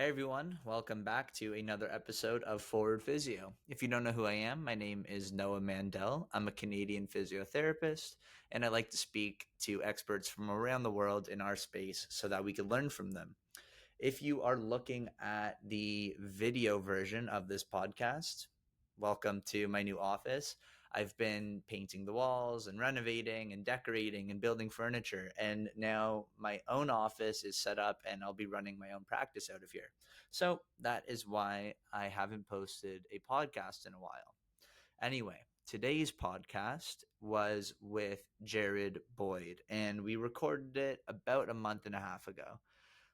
Hey everyone, welcome back to another episode of Forward Physio. If you don't know who I am, my name is Noah Mandel. I'm a Canadian physiotherapist, and I like to speak to experts from around the world in our space so that we can learn from them. If you are looking at the video version of this podcast, welcome to my new office. I've been painting the walls and renovating and decorating and building furniture. And now my own office is set up and I'll be running my own practice out of here. So that is why I haven't posted a podcast in a while. Anyway, today's podcast was with Jared Boyd, and we recorded it about a month and a half ago.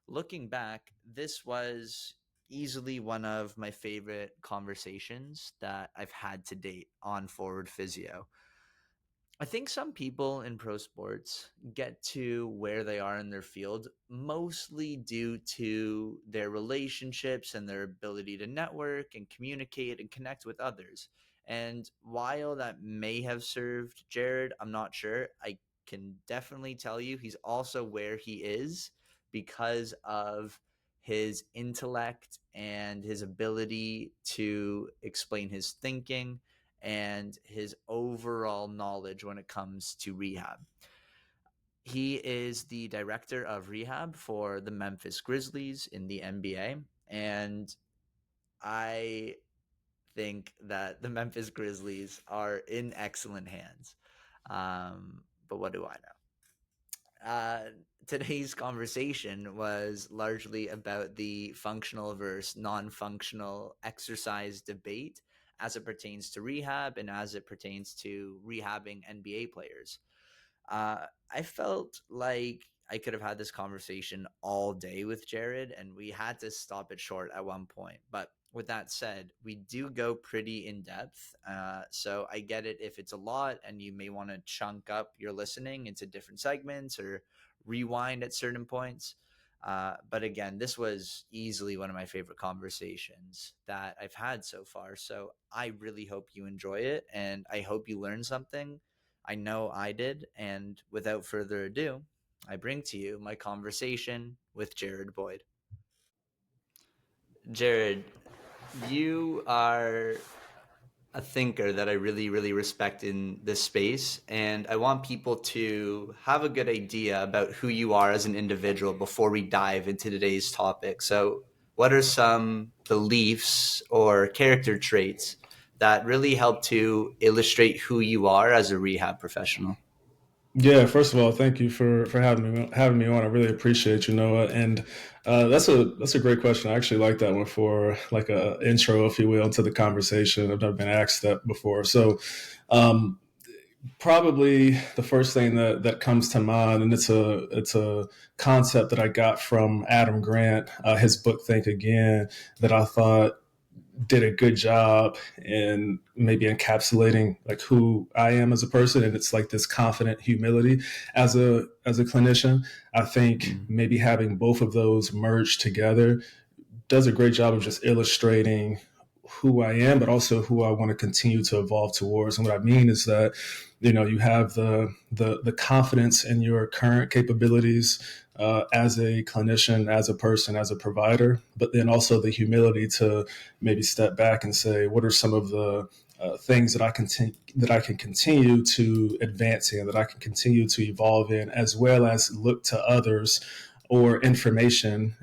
Looking back, this was easily one of my favorite conversations that I've had to date on Forward Physio. I think some people in pro sports get to where they are in their field mostly due to their relationships and their ability to network and communicate and connect with others. And while that may have served Jared, I'm not sure. I can definitely tell you he's also where he is because of his intellect and his ability to explain his thinking and his overall knowledge when it comes to rehab. He is the director of rehab for the Memphis Grizzlies in the NBA. And I think that the Memphis Grizzlies are in excellent hands. But what do I know? Today's conversation was largely about the functional versus non-functional exercise debate as it pertains to rehab and as it pertains to rehabbing NBA players. I felt like I could have had this conversation all day with Jared, and we had to stop it short at one point. But with that said, we do go pretty in depth. So I get it if it's a lot and you may want to chunk up your listening into different segments or rewind at certain points. But again, this was easily one of my favorite conversations that I've had so far. So I really hope you enjoy it and I hope you learn something. I know I did. And without further ado, I bring to you my conversation with Jared Boyd. Jared, you are a thinker that I really, really respect in this space. And I want people to have a good idea about who you are as an individual before we dive into today's topic. So, what are some beliefs or character traits that really help to illustrate who you are as a rehab professional? Yeah, first of all, thank you for having me on. I really appreciate you, Noah. And that's a great question. I actually like that one for like a intro, if you will, into the conversation. I've never been asked that before, so um, probably the first thing that comes to mind, and it's a concept that I got from Adam Grant, his book Think Again, that I thought did a good job in maybe encapsulating like who I am as a person, and it's like this confident humility as a clinician. I think Mm. maybe having both of those merged together does a great job of just illustrating who I am, but also who I want to continue to evolve towards. And what I mean is that, you have the confidence in your current capabilities as a clinician, as a person, as a provider, but then also the humility to maybe step back and say, what are some of the things that I can continue to advance in, that I can continue to evolve in, as well as look to others or information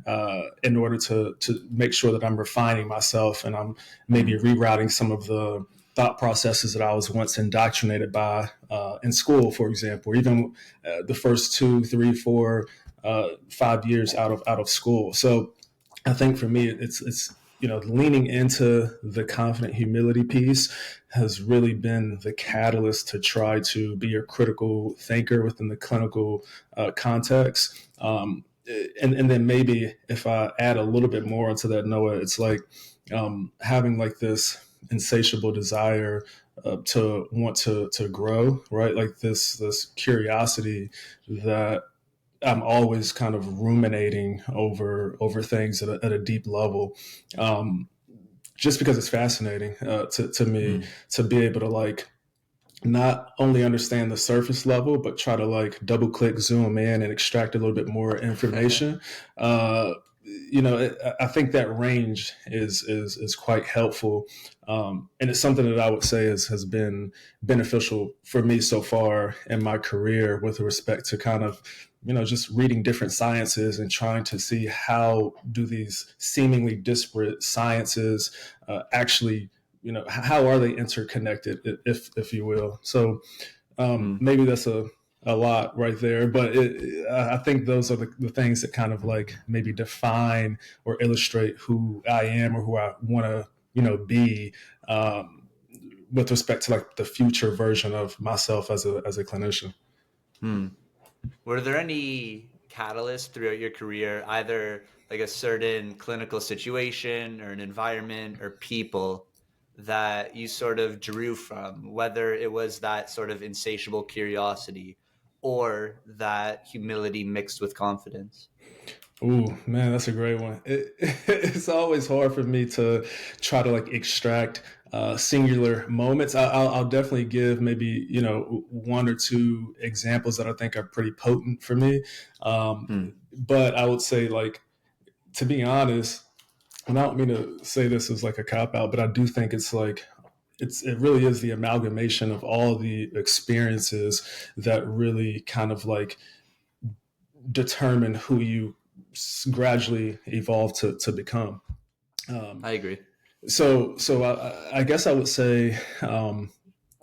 in order to make sure that I'm refining myself and I'm maybe Mm. rerouting some of the thought processes that I was once indoctrinated by in school, for example, or even the first 2, 3, 4, 5 years out of school. So I think for me, it's leaning into the confident humility piece has really been the catalyst to try to be a critical thinker within the clinical context. And then maybe if I add a little bit more into that, Noah, it's like having like this insatiable desire to want to grow, right? Like this curiosity that I'm always kind of ruminating over things at a deep level, um, just because it's fascinating to me Mm. to be able to like not only understand the surface level, but try to like double click, zoom in, and extract a little bit more information. Uh, I think that range is quite helpful, and it's something that I would say has been beneficial for me so far in my career with respect to kind of just reading different sciences and trying to see how do these seemingly disparate sciences actually how are they interconnected, if you will. So Mm. maybe that's a lot right there, but I think those are the things that kind of like maybe define or illustrate who I am or who I want to be, um, with respect to like the future version of myself as a clinician. Hmm. Were there any catalysts throughout your career, either like a certain clinical situation or an environment or people that you sort of drew from, whether it was that sort of insatiable curiosity or that humility mixed with confidence? Ooh, man, that's a great one. It's always hard for me to try to like extract singular moments. I'll definitely give maybe one or two examples that I think are pretty potent for me. Um, Hmm. but I would say, like, to be honest, and I don't mean to say this as like a cop out, but I do think it's like it really is the amalgamation of all the experiences that really kind of like determine who you gradually evolve to become. Um, I agree. so I guess I would say,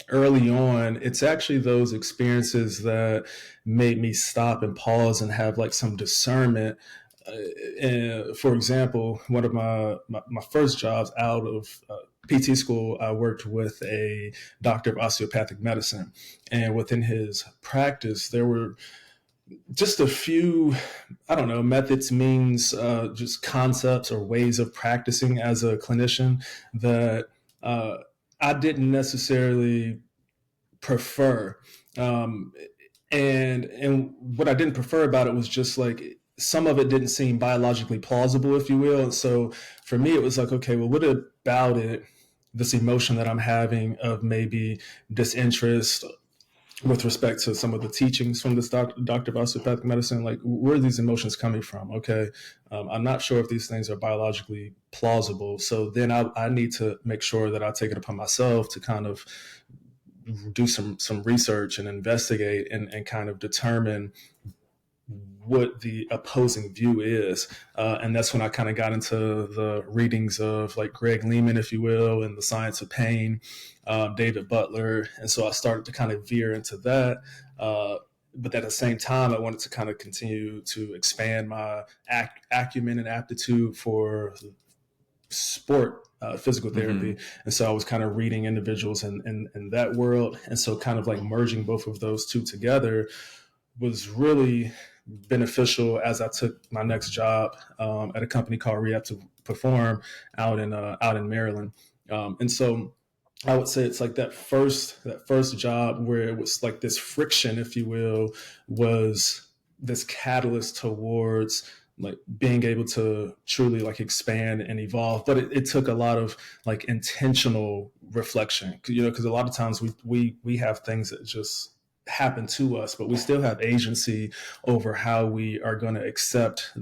early on, it's actually those experiences that made me stop and pause and have like some discernment. And for example, one of my first jobs out of PT school, I worked with a doctor of osteopathic medicine. And within his practice, there were just a few, I don't know, methods, means, just concepts or ways of practicing as a clinician that uh, I didn't necessarily prefer. Um, and what I didn't prefer about it was just like some of it didn't seem biologically plausible, if you will. And so for me, it was like, okay, well, what about it? This emotion that I'm having of maybe disinterest with respect to some of the teachings from this doctor of osteopathic medicine, like where are these emotions coming from? Okay, I'm not sure if these things are biologically plausible. So then I need to make sure that I take it upon myself to kind of do some research and investigate and kind of determine what the opposing view is. And that's when I kind of got into the readings of like Greg Lehman, if you will, and The Science of Pain, David Butler. And so I started to kind of veer into that. But at the same time, I wanted to kind of continue to expand my acumen and aptitude for sport, physical Mm-hmm. therapy. And so I was kind of reading individuals in that world. And so kind of like merging both of those two together was really beneficial as I took my next job, at a company called Rehab to Perform out in Maryland. And so I would say it's like that first job where it was like this friction, if you will, was this catalyst towards like being able to truly like expand and evolve. But it took a lot of like intentional reflection, because a lot of times we have things that just happen to us, but we still have agency over how we are going to accept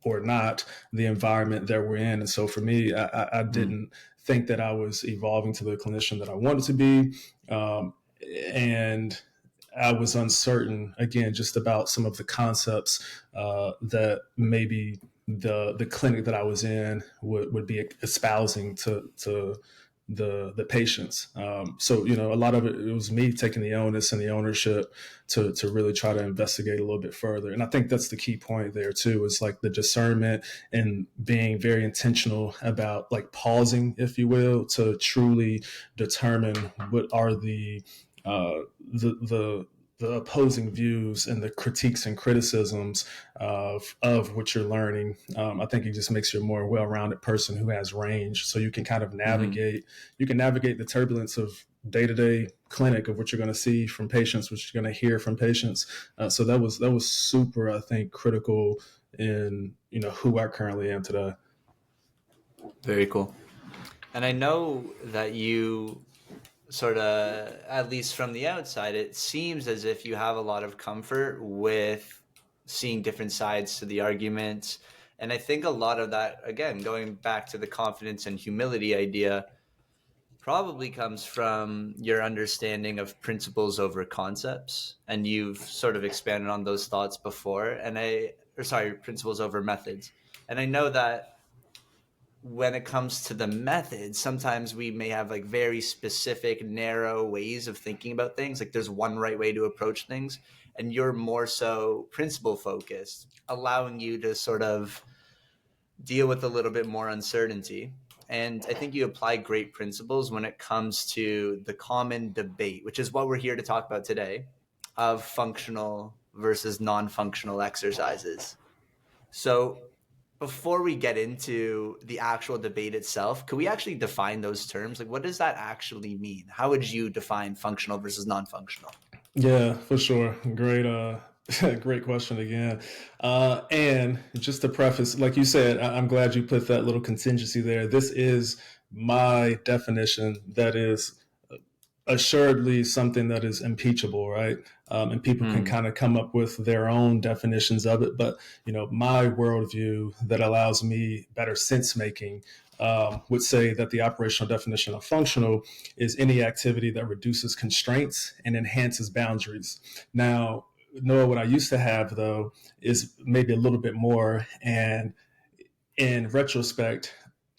or not the environment that we're in. And so for me, I Mm. didn't think that I was evolving to the clinician that I wanted to be. And I was uncertain again just about some of the concepts that maybe the clinic that I was in would be espousing to the patients. So a lot of it was me taking the onus and the ownership to really try to investigate a little bit further. And I think that's the key point there too, is like the discernment and being very intentional about like pausing, if you will, to truly determine what are uh, the the opposing views and the critiques and criticisms of what you're learning. I think it just makes you a more well-rounded person who has range, so you can kind of Mm-hmm. navigate the turbulence of day-to-day clinic of what you're going to see from patients, what you're going to hear from patients. So that was super, I think, critical in who I currently am today. Very cool. And I know that you sort of, at least from the outside, it seems as if you have a lot of comfort with seeing different sides to the arguments And I think a lot of that, again, going back to the confidence and humility idea, probably comes from your understanding of principles over concepts. And you've sort of expanded on those thoughts before. Principles over methods. And I know that when it comes to the method, sometimes we may have like very specific, narrow ways of thinking about things. Like there's one right way to approach things, and you're more so principle focused, allowing you to sort of deal with a little bit more uncertainty. And I think you apply great principles when it comes to the common debate, which is what we're here to talk about today, of functional versus non functional exercises. So, before we get into the actual debate itself, could we actually define those terms? Like, what does that actually mean? How would you define functional versus non functional? Yeah, for sure. Great, great question again. And just to preface, like you said, I'm glad you put that little contingency there. This is my definition. That is assuredly something that is impeachable, right? And people can Mm, kind of come up with their own definitions of it. But my worldview that allows me better sense making would say that the operational definition of functional is any activity that reduces constraints and enhances boundaries. Now, Noah, what I used to have though is maybe a little bit more, and in retrospect,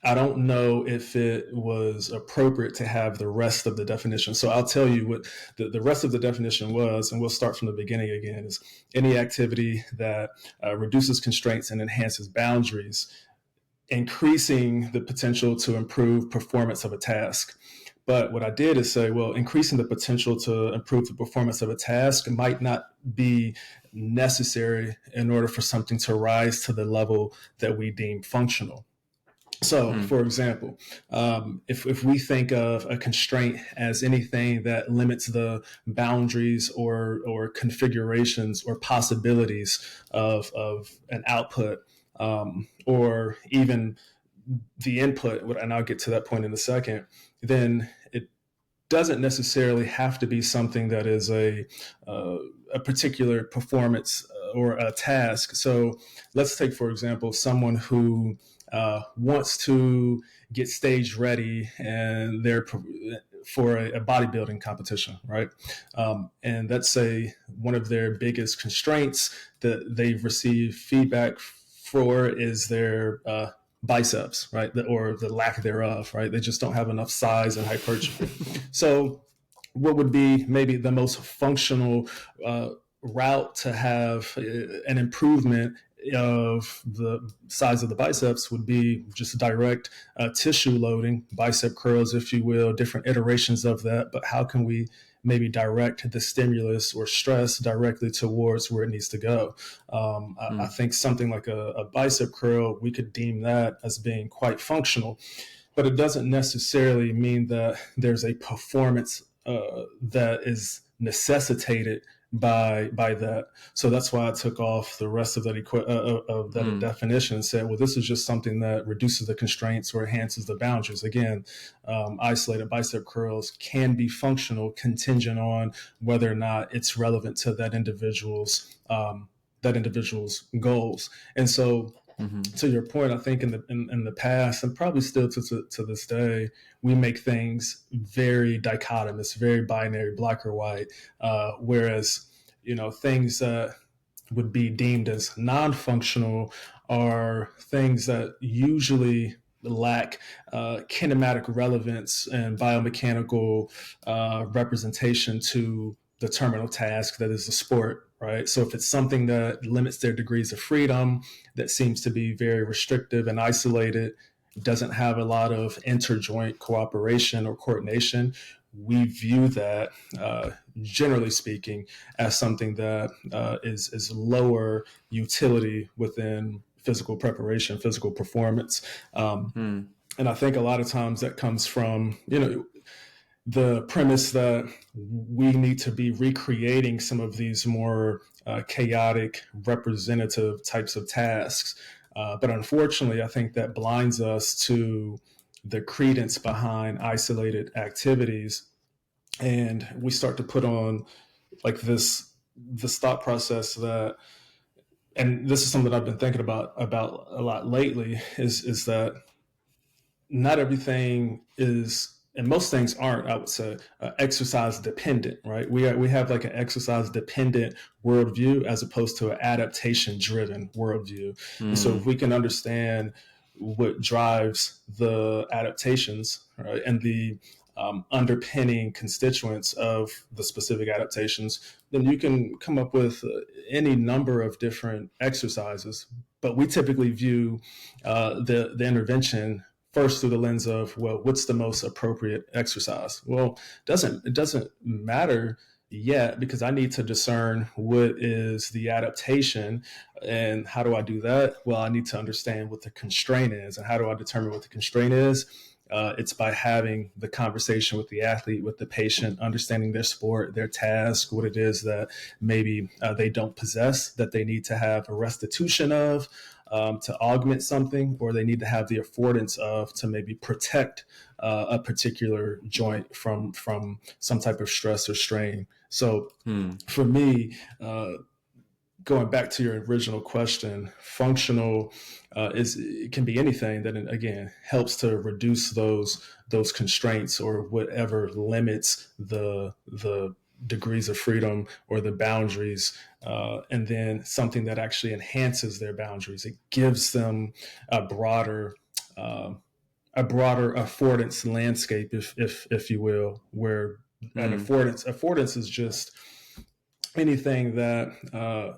I don't know if it was appropriate to have the rest of the definition. So I'll tell you what the rest of the definition was, and we'll start from the beginning again, is any activity that reduces constraints and enhances boundaries, increasing the potential to improve performance of a task. But what I did is say, well, increasing the potential to improve the performance of a task might not be necessary in order for something to rise to the level that we deem functional. So, mm, for example, if we think of a constraint as anything that limits the boundaries or configurations or possibilities of an output, or even the input, and I'll get to that point in a second, then it doesn't necessarily have to be something that is a particular performance or a task. So let's take, for example, someone who wants to get stage ready and they're for a bodybuilding competition, right? And that's one of their biggest constraints that they've received feedback for is their biceps, right? Or the lack thereof, right? They just don't have enough size and hypertrophy. So, what would be maybe the most functional route to have an improvement of the size of the biceps would be just direct tissue loading, bicep curls, if you will, different iterations of that. But how can we maybe direct the stimulus or stress directly towards where it needs to go? I mm, think something like a bicep curl, we could deem that as being quite functional, but it doesn't necessarily mean that there's a performance that is necessitated by that. So that's why I took off the rest of of that mm, definition and said, well, this is just something that reduces the constraints or enhances the boundaries. Again, isolated bicep curls can be functional, contingent on whether or not it's relevant to that individual's goals. And so mm, to your point, I think in the past and probably still to this day, we make things very dichotomous, very binary, black or white. Whereas things that would be deemed as non-functional are things that usually lack kinematic relevance and biomechanical representation to the terminal task that is the sport, right? So if it's something that limits their degrees of freedom, that seems to be very restrictive and isolated, doesn't have a lot of interjoint cooperation or coordination, we view that, generally speaking, as something that is lower utility within physical preparation, physical performance. mm, And I think a lot of times that comes from, the premise that we need to be recreating some of these more chaotic, representative types of tasks. But unfortunately, I think that blinds us to the credence behind isolated activities. And we start to put on like this thought process that and this is something I've been thinking about a lot lately, is that not everything is, and most things aren't, I would say, exercise dependent, right? We have like an exercise dependent worldview as opposed to an adaptation driven worldview. And so if Mm, we can understand what drives the adaptations, right, and the underpinning constituents of the specific adaptations, then you can come up with any number of different exercises. But we typically view the intervention first through the lens of, well, what's the most appropriate exercise? Well, it doesn't matter yet, because I need to discern what is the adaptation. And how do I do that? Well, I need to understand what the constraint is. And how do I determine what the constraint is? It's by having the conversation with the athlete, with the patient, understanding their sport, their task, what it is that maybe they don't possess, that they need to have a restitution of, to augment something, or they need to have the affordance of to maybe protect a particular joint from some type of stress or strain. So mm, for me, going back to your original question, functional is, it can be anything that again helps to reduce those constraints or whatever limits the degrees of freedom or the boundaries, and then something that actually enhances their boundaries. It gives them a broader uh, a broader affordance landscape, if you will, where an mm. affordance is just anything that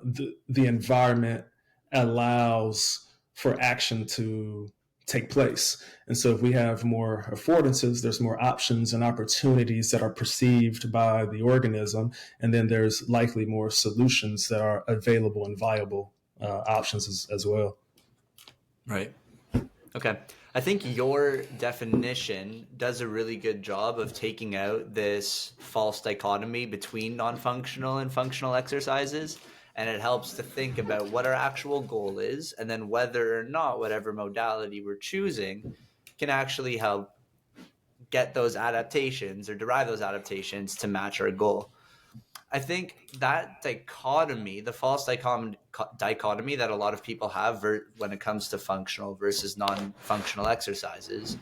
the environment allows for action to take place. And so if we have more affordances, there's more options and opportunities that are perceived by the organism, and then there's likely more solutions that are available and viable options as well. Right. Okay. I think your definition does a really good job of taking out this false dichotomy between non functional and functional exercises. And it helps to think about what our actual goal is, and then whether or not whatever modality we're choosing can actually help get those adaptations or derive those adaptations to match our goal. I think that dichotomy, the false dichotomy that a lot of people have when it comes to functional versus non functional exercises,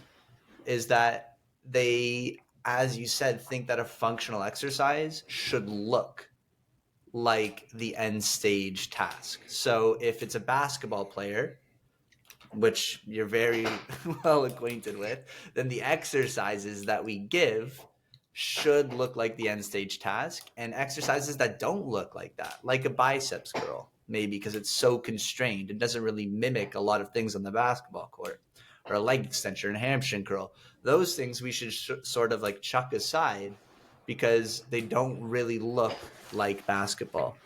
is that they, as you said, think that a functional exercise should look like the end stage task. So if it's a basketball player, which you're very well acquainted with, then the exercises that we give should look like the end stage task, and exercises that don't look like that, like a biceps curl, maybe because it's so constrained, it doesn't really mimic a lot of things on the basketball court, or a leg extension and hamstring curl. Those things we should sort of like chuck aside because they don't really look like basketball.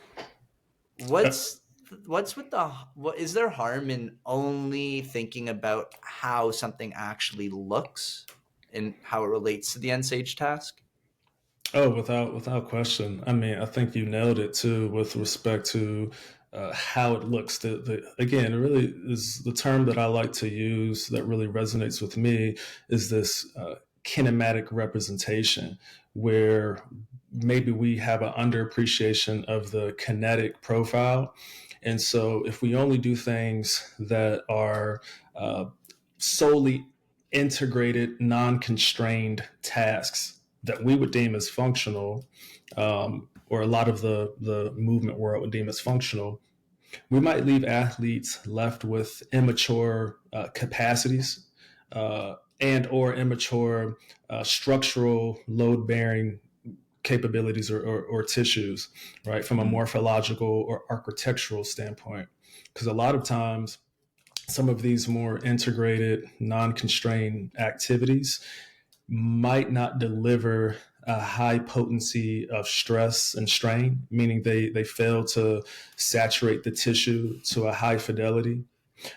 What's what's with the what is there harm in only thinking about how something actually looks and how it relates to the end stage task? Oh, without question. I mean, I think you nailed it too with respect to how it looks. Again, it really is the term that I like to use that really resonates with me is this kinematic representation, where maybe we have an underappreciation of the kinetic profile. And so if we only do things that are solely integrated, non-constrained tasks that we would deem as functional, or a lot of the movement world would deem as functional, we might leave athletes left with immature capacities, and or immature structural load bearing capabilities or tissues, right, from a Mm, morphological or architectural standpoint. Because a lot of times some of these more integrated, non constrained activities might not deliver a high potency of stress and strain, meaning they fail to saturate the tissue to a high fidelity,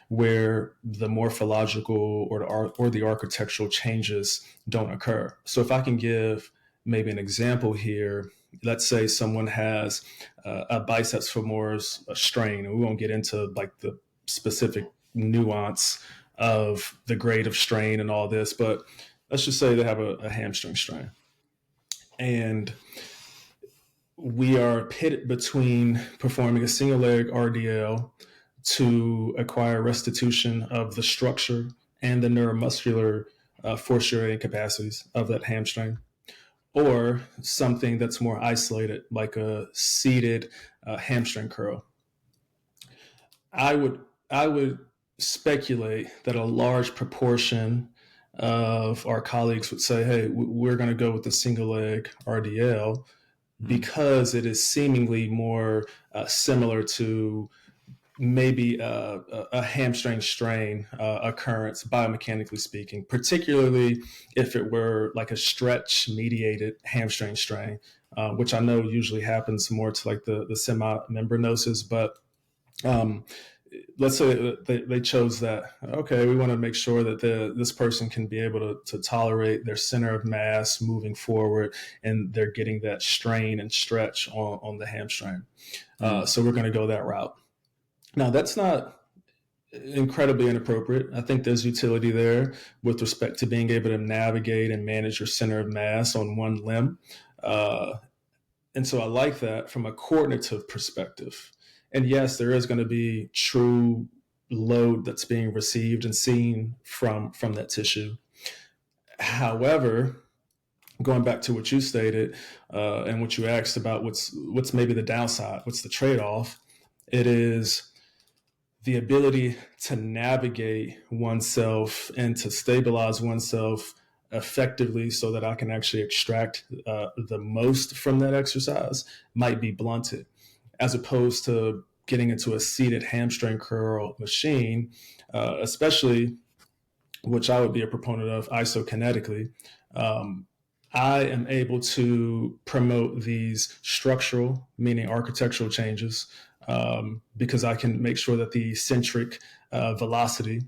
where the morphological or the architectural changes don't occur. So if I can give maybe an example here, let's say someone has a biceps femoris strain, and we won't get into like the specific nuance of the grade of strain and all this, but let's just say they have a hamstring strain, and we are pitted between performing a single leg RDL to acquire restitution of the structure and the neuromuscular force generating capacities of that hamstring, or something that's more isolated, like a seated hamstring curl. I would I would speculate that a large proportion of our colleagues would say, "Hey, we're going to go with the single leg RDL Mm. because it is seemingly more similar to maybe a hamstring strain occurrence, biomechanically speaking, particularly if it were like a stretch mediated hamstring strain, which I know usually happens more to like the semimembranosus, but um, let's say they chose that. Okay, we want to make sure that this person can be able to tolerate their center of mass moving forward, and they're getting that strain and stretch on the hamstring. Mm. So we're going to go that route. Now, that's not incredibly inappropriate. I think there's utility there with respect to being able to navigate and manage your center of mass on one limb. Uh, and so I like that from a coordinative perspective. And yes, there is going to be true load that's being received and seen from that tissue. However, going back to what you stated and what you asked about what's maybe the downside, what's the trade-off, it is the ability to navigate oneself and to stabilize oneself effectively so that I can actually extract the most from that exercise might be blunted, as opposed to getting into a seated hamstring curl machine, especially, which I would be a proponent of isokinetically. Um, I am able to promote these structural, meaning architectural changes, because I can make sure that the centric velocity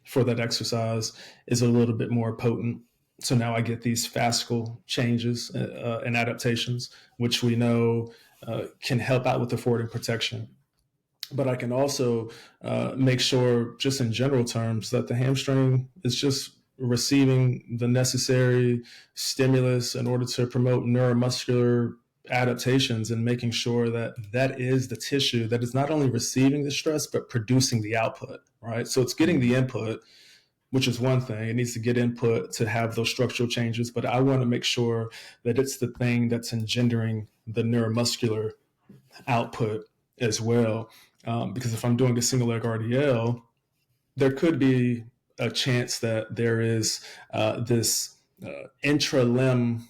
for that exercise is a little bit more potent. So now I get these fascicle changes and adaptations, which we know can help out with the forwarding protection. But I can also make sure, just in general terms, that the hamstring is just receiving the necessary stimulus in order to promote neuromuscular adaptations, and making sure that that is the tissue that is not only receiving the stress but producing the output, right? So it's getting Mm. the input, which is one thing. It needs to get input to have those structural changes, but I want to make sure that it's the thing that's engendering the neuromuscular output as well. Because if I'm doing a single leg RDL, there could be a chance that there is this intra limb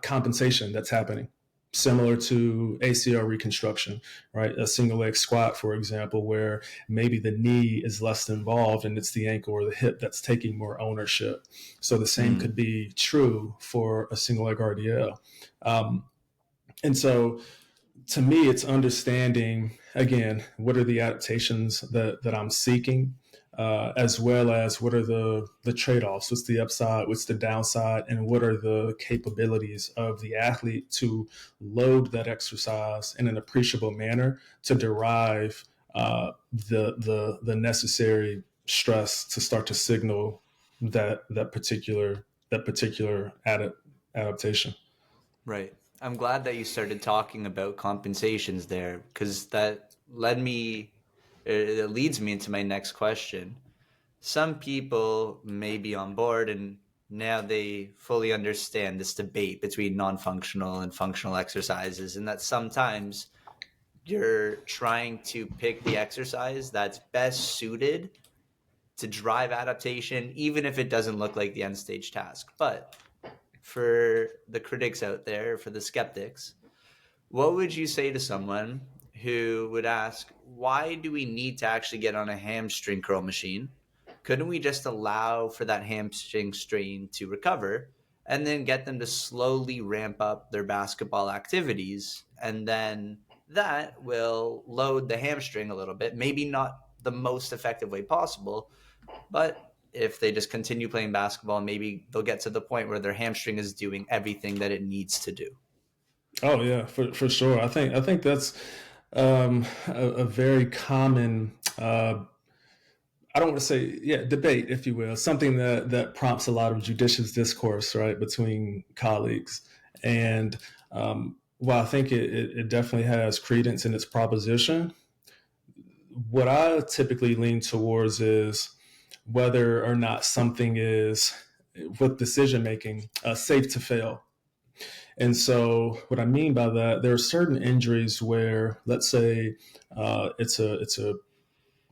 compensation that's happening, similar to ACL reconstruction, right? A single leg squat, for example, where maybe the knee is less involved and it's the ankle or the hip that's taking more ownership. So the same Mm. could be true for a single leg RDL. And so to me, it's understanding, again, what are the adaptations that I'm seeking, as well as what are the trade-offs, what's the upside, what's the downside, and what are the capabilities of the athlete to load that exercise in an appreciable manner to derive the necessary stress to start to signal that particular adaptation. Right. I'm glad that you started talking about compensations there because that it leads me into my next question. Some people may be on board and now they fully understand this debate between non-functional and functional exercises, and that sometimes you're trying to pick the exercise that's best suited to drive adaptation, even if it doesn't look like the end stage task. But for the critics out there, for the skeptics, what would you say to someone who would ask, why do we need to actually get on a hamstring curl machine? Couldn't we just allow for that hamstring strain to recover and then get them to slowly ramp up their basketball activities? And then that will load the hamstring a little bit, maybe not the most effective way possible, but if they just continue playing basketball, maybe they'll get to the point where their hamstring is doing everything that it needs to do. Oh yeah, for sure. I think that's a very common. I don't want to say debate, if you will, something that prompts a lot of judicious discourse, right, between colleagues. And while I think it definitely has credence in its proposition, what I typically lean towards is whether or not something is, with decision making, safe to fail. And so, what I mean by that, there are certain injuries where, let's say, it's a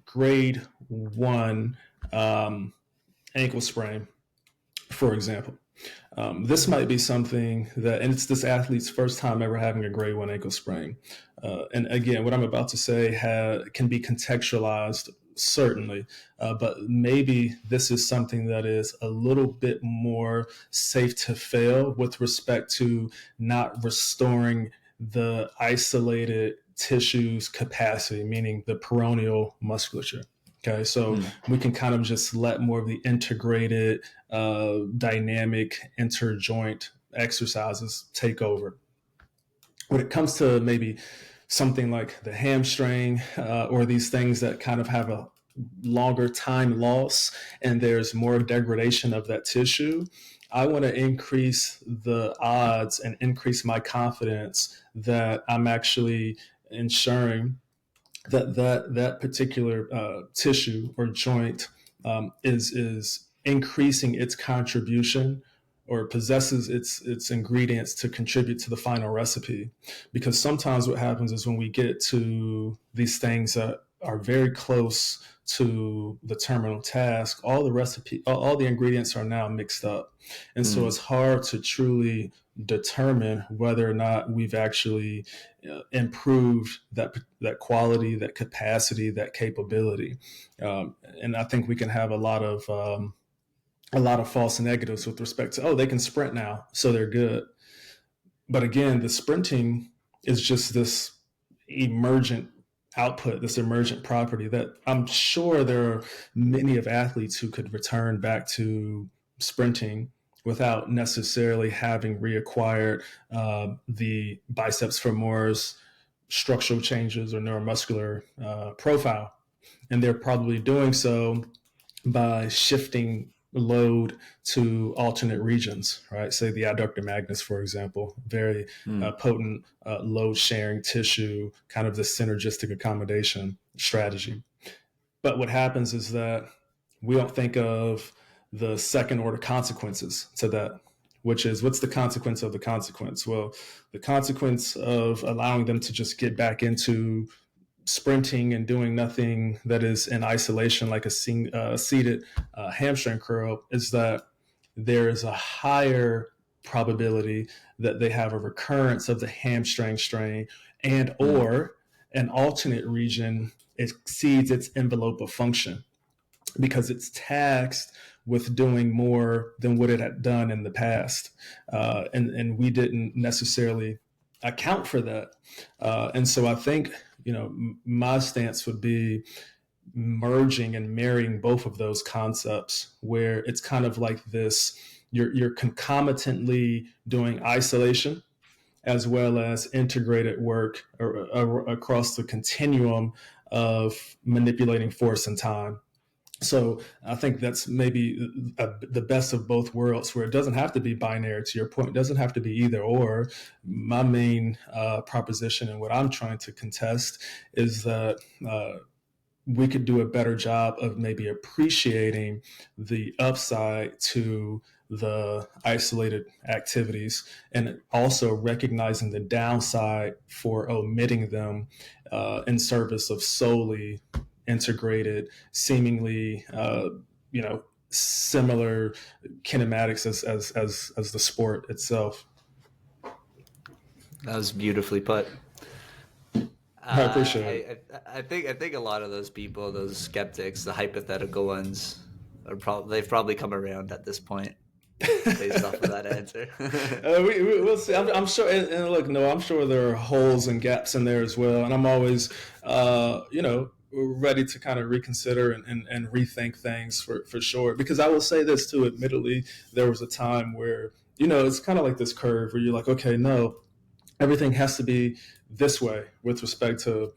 grade one ankle sprain, for example. This might be something that, and it's this athlete's first time ever having a grade one ankle sprain. And again, what I'm about to say can be contextualized, certainly, but maybe this is something that is a little bit more safe to fail with respect to not restoring the isolated tissue's capacity, meaning the peroneal musculature. Okay, so we can kind of just let more of the integrated, dynamic interjoint exercises take over. When it comes to maybe something like the hamstring, or these things that kind of have a longer time loss and there's more degradation of that tissue, I want to increase the odds and increase my confidence that I'm actually ensuring that particular tissue or joint is increasing its contribution or possesses its ingredients to contribute to the final recipe. Because sometimes what happens is when we get to these things that are very close to the terminal task, all the ingredients are now mixed up, and so it's hard to truly determine whether or not we've actually improved that quality, that capacity, that capability. And I think we can have a lot of false negatives with respect to, oh, they can sprint now, so they're good. But again, the sprinting is just this emergent output, this emergent property that I'm sure there are many of athletes who could return back to sprinting without necessarily having reacquired the biceps femoris structural changes or neuromuscular profile. And they're probably doing so by shifting load to alternate regions, right? Say the adductor magnus, for example, very potent load sharing tissue, kind of the synergistic accommodation strategy. But what happens is that we don't think of the second order consequences to that, which is, what's the consequence of the consequence? Well, the consequence of allowing them to just get back into sprinting and doing nothing that is in isolation, like a seated hamstring curl, is that there is a higher probability that they have a recurrence of the hamstring strain, and or an alternate region exceeds its envelope of function because it's taxed with doing more than what it had done in the past. And we didn't necessarily account for that. And so I think, my stance would be merging and marrying both of those concepts, where it's kind of like this, you're concomitantly doing isolation as well as integrated work across the continuum of manipulating force and time. So I think that's maybe the best of both worlds, where it doesn't have to be binary. To your point, it doesn't have to be either or. My main proposition and what I'm trying to contest is that we could do a better job of maybe appreciating the upside to the isolated activities, and also recognizing the downside for omitting them in service of solely integrated, seemingly similar kinematics as the sport itself. That was beautifully put. I appreciate I, it. I think a lot of those people, those skeptics, the hypothetical ones, they've probably come around at this point based off of that answer. We'll see. I'm sure. And look, no, I'm sure there are holes and gaps in there as well. And I'm always, ready to kind of reconsider and rethink things for sure. Because I will say this too, admittedly, there was a time where, it's kind of like this curve where you're like, okay, no, everything has to be this way with respect to,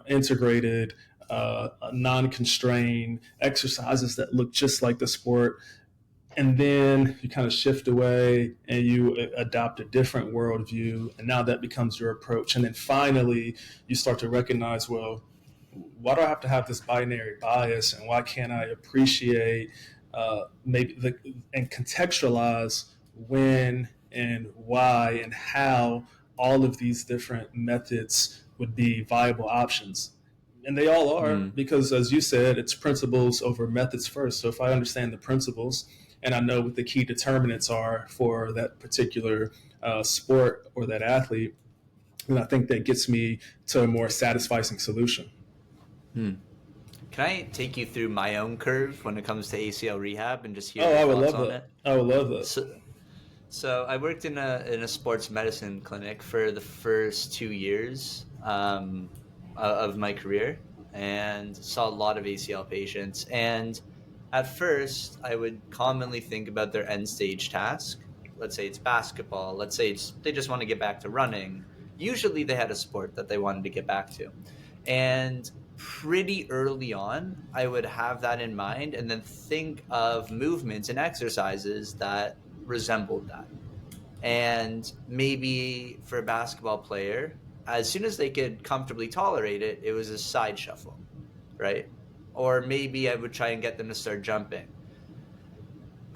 integrated, non-constrained exercises that look just like the sport. And then you kind of shift away and you adopt a different worldview. And now that becomes your approach. And then finally, you start to recognize, well, why do I have to have this binary bias, and why can't I appreciate and contextualize when and why and how all of these different methods would be viable options. And they all are, Mm, because, as you said, it's principles over methods first. So if I understand the principles and I know what the key determinants are for that particular sport or that athlete, then I think that gets me to a more satisfying solution. mm. Can I take you through my own curve when it comes to ACL rehab and just hear Oh, your I would thoughts love on that. it? I would love that. So, so I worked in a sports medicine clinic for the first 2 years of my career, and saw a lot of ACL patients. And at first, I would commonly think about their end stage task. Let's say it's basketball. Let's say they just want to get back to running. Usually, they had a sport that they wanted to get back to, and pretty early on, I would have that in mind, and then think of movements and exercises that resembled that. And maybe for a basketball player, as soon as they could comfortably tolerate it, it was a side shuffle, right? Or maybe I would try and get them to start jumping.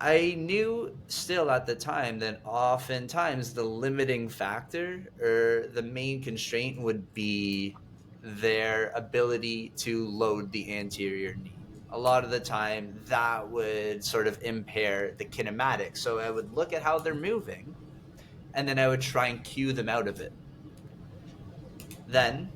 I knew still at the time that oftentimes the limiting factor or the main constraint would be their ability to load the anterior knee. A lot of the time, that would sort of impair the kinematics. So I would look at how they're moving, and then I would try and cue them out of it. Then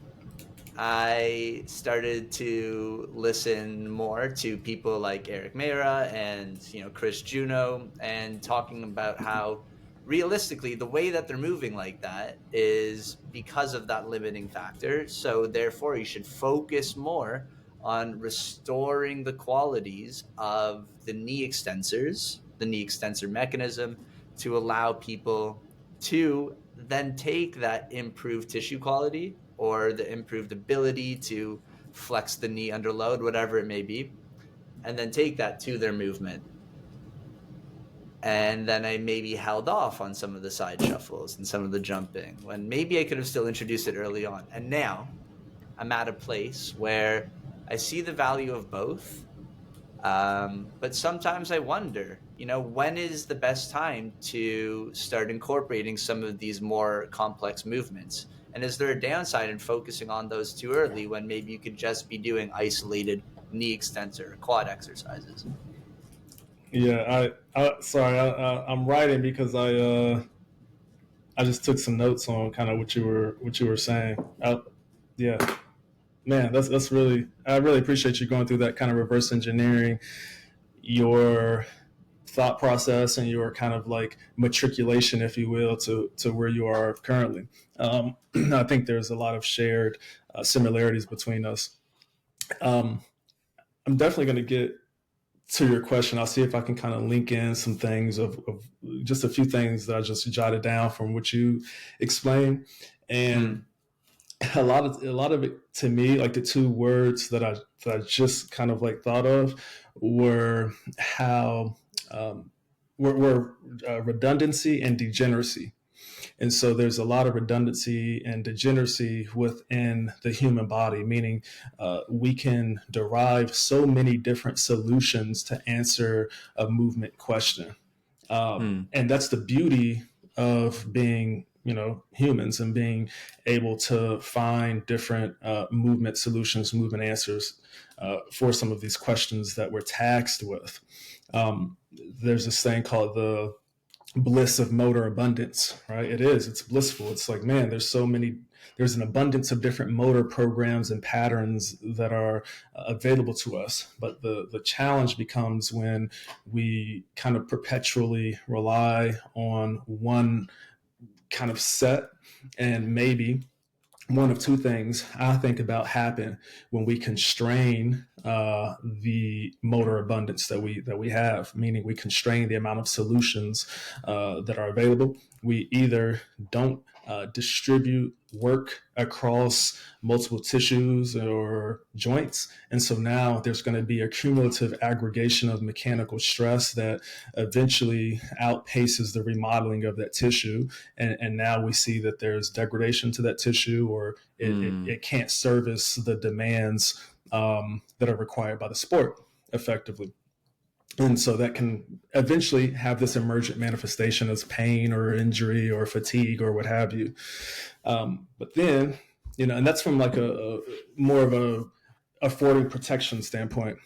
I started to listen more to people like Eric Mera and Chris Juno, and talking about how realistically the way that they're moving like that is because of that limiting factor. So therefore, you should focus more on restoring the qualities of the knee extensors, the knee extensor mechanism, to allow people to then take that improved tissue quality or the improved ability to flex the knee under load, whatever it may be, and then take that to their movement. And then I maybe held off on some of the side shuffles and some of the jumping when maybe I could have still introduced it early on. And now I'm at a place where I see the value of both. But sometimes I wonder, when is the best time to start incorporating some of these more complex movements? And is there a downside in focusing on those too early when maybe you could just be doing isolated knee extensor or quad exercises? Yeah, sorry, I'm writing because I just took some notes on kind of what you were saying. Yeah, man, that's really, I really appreciate you going through that kind of reverse engineering your thought process and your kind of like matriculation, if you will, to where you are currently. I think there's a lot of shared similarities between us. Um, I'm definitely going to get to your question. I'll see if I can kind of link in some things of just a few things that I just jotted down from what you explained. And Mm, a lot of it to me, like the two words that I just kind of like thought of were how were redundancy and degeneracy. And so there's a lot of redundancy and degeneracy within the human body, meaning we can derive so many different solutions to answer a movement question. mm, And that's the beauty of being, humans, and being able to find different movement solutions, movement answers for some of these questions that we're taxed with. There's this thing called the bliss of motor abundance, right? It's blissful. It's like, man, there's an abundance of different motor programs and patterns that are available to us. But the challenge becomes when we kind of perpetually rely on one kind of set, and maybe one of two things I think about happen when we constrain the motor abundance that we have, meaning we constrain the amount of solutions that are available. We either don't distribute work across multiple tissues or joints. And so now there's going to be a cumulative aggregation of mechanical stress that eventually outpaces the remodeling of that tissue. And now we see that there's degradation to that tissue, or it can't service the demands that are required by the sport effectively. And so that can eventually have this emergent manifestation as pain or injury or fatigue or what have you. But then, and that's from like a more of a affording protection standpoint.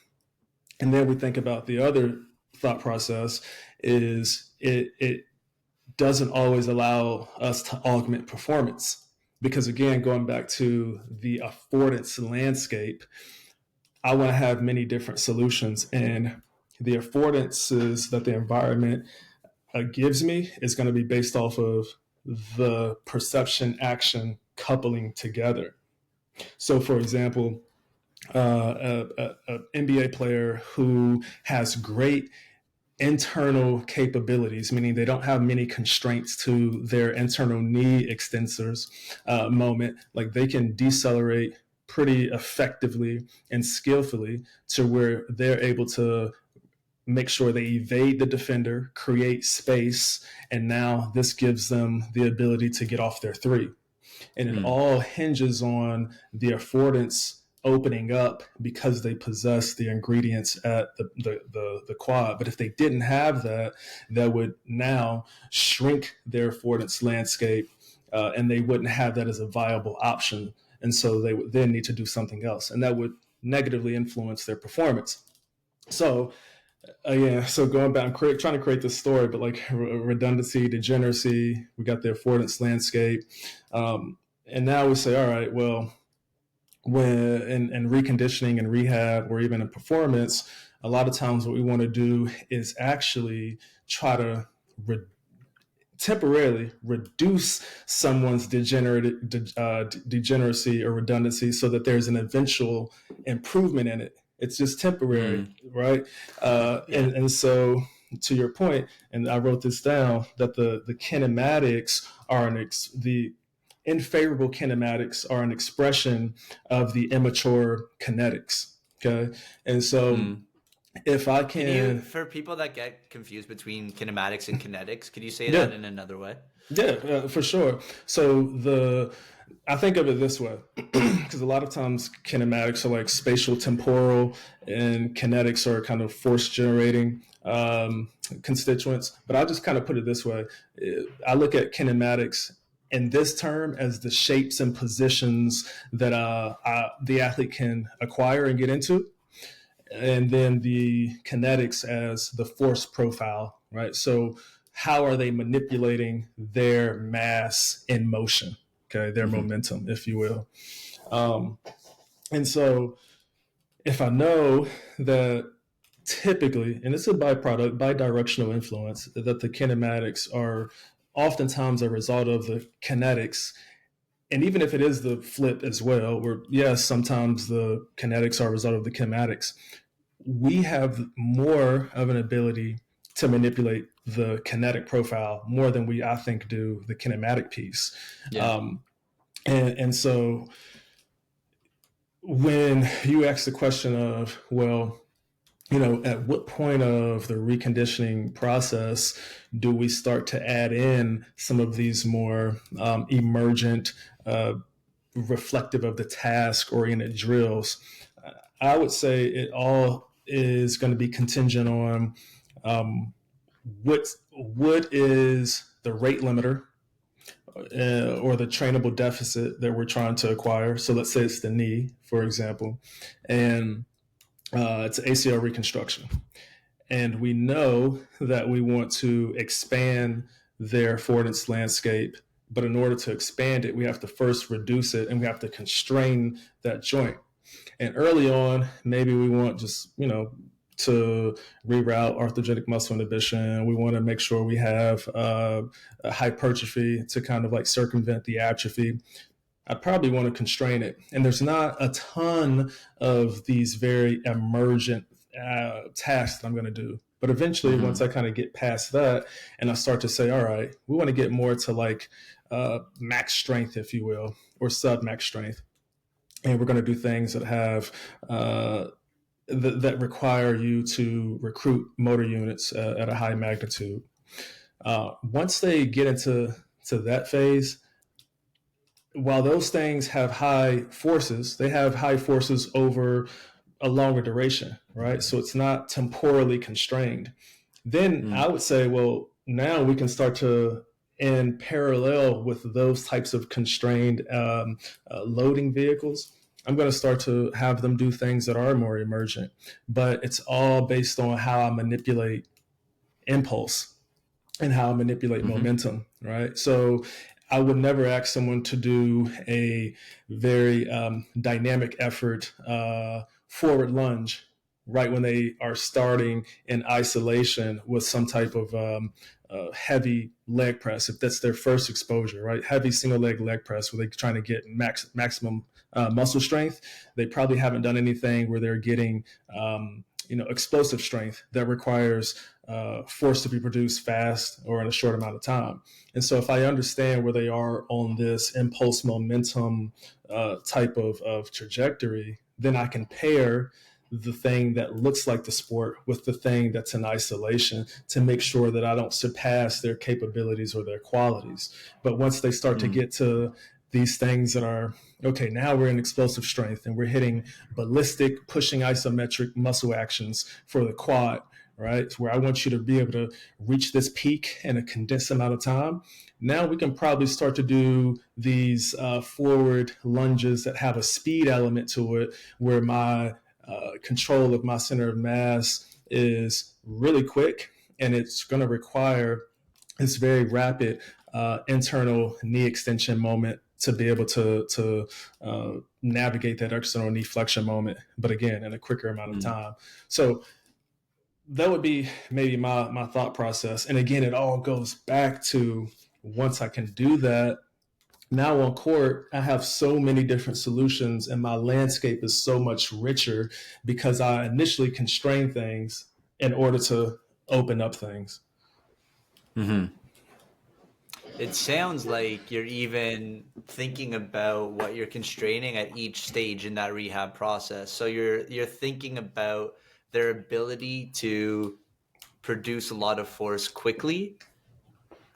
And then we think about the other thought process is it doesn't always allow us to augment performance. Because again, going back to the affordance landscape, I want to have many different solutions, and the affordances that the environment gives me is going to be based off of the perception action coupling together. So, for example, an NBA player who has great internal capabilities, meaning they don't have many constraints to their internal knee extensors moment, like they can decelerate pretty effectively and skillfully to where they're able to make sure they evade the defender, create space, and now this gives them the ability to get off their three. And it all hinges on the affordance opening up because they possess the ingredients at the quad. But if they didn't have that, that would now shrink their affordance landscape, and they wouldn't have that as a viable option. And so they would then need to do something else, and that would negatively influence their performance. So so going back, I'm trying to create this story, but like redundancy, degeneracy, we got the affordance landscape. And now we say, all right, well, when in reconditioning and rehab or even in performance, a lot of times what we want to do is actually try to temporarily reduce someone's degeneracy or redundancy so that there's an eventual improvement in it. It's just temporary, right? And so to your point, and I wrote this down, that the kinematics are the unfavorable kinematics are an expression of the immature kinetics. Okay. And so if I can for people that get confused between kinematics and kinetics, could you say yeah, that in another way? yeah, for sure. So I think of it this way, because a lot of times kinematics are like spatial temporal, and kinetics are kind of force generating constituents. But I just kind of put it this way: I look at kinematics in this term as the shapes and positions that the athlete can acquire and get into, and then the kinetics as the force profile, right? So how are they manipulating their mass in motion? Okay, their momentum, if you will. And so if I know that typically, and it's a byproduct, bidirectional influence, that the kinematics are oftentimes a result of the kinetics. And even if it is the flip as well, where yes, sometimes the kinetics are a result of the kinematics, we have more of an ability to manipulate the kinetic profile more than we, I think, do the kinematic piece. Yeah. And so when you ask the question of, well, at what point of the reconditioning process do we start to add in some of these more emergent, reflective of the task oriented drills? I would say it all is going to be contingent on what is the rate limiter or the trainable deficit that we're trying to acquire. So let's say it's the knee, for example, and it's ACL reconstruction. And we know that we want to expand their affordance landscape. But in order to expand it, we have to first reduce it, and we have to constrain that joint. And early on, maybe we want just, to reroute arthrogenic muscle inhibition. We want to make sure we have a hypertrophy to kind of like circumvent the atrophy. I probably want to constrain it. And there's not a ton of these very emergent tasks that I'm going to do. But eventually, once Mm-hmm. I kind of get past that and I start to say, all right, we want to get more to like max strength, if you will, or sub max strength. And we're going to do things that have that require you to recruit motor units at a high magnitude. Once they get into that phase, while those things have high forces, they have high forces over a longer duration, right? So it's not temporally constrained. Then Mm. I would say, well, now we can start to, in parallel with those types of constrained loading vehicles, I'm going to start to have them do things that are more emergent. But it's all based on how I manipulate impulse and how I manipulate Mm-hmm. momentum, right? So I would never ask someone to do a very dynamic effort, forward lunge, right when they are starting in isolation with some type of heavy leg press, if that's their first exposure, right? Heavy single leg press where they're trying to get maximum muscle strength. They probably haven't done anything where they're getting explosive strength that requires force to be produced fast or in a short amount of time. And so if I understand where they are on this impulse momentum type of trajectory, then I can pair the thing that looks like the sport with the thing that's in isolation to make sure that I don't surpass their capabilities or their qualities. But once they start to Mm. get to these things that are, okay, now we're in explosive strength and we're hitting ballistic, pushing isometric muscle actions for the quad, right? Where I want you to be able to reach this peak in a condensed amount of time. Now we can probably start to do these forward lunges that have a speed element to it, where my control of my center of mass is really quick, and it's going to require this very rapid internal knee extension moment to be able to navigate that external knee flexion moment, but again, in a quicker amount of Mm. time. So that would be maybe my thought process. And again, it all goes back to, once I can do that, now on court, I have so many different solutions and my landscape is so much richer because I initially constrain things in order to open up things. Mm-hmm. It sounds like you're even thinking about what you're constraining at each stage in that rehab process. So you're thinking about their ability to produce a lot of force quickly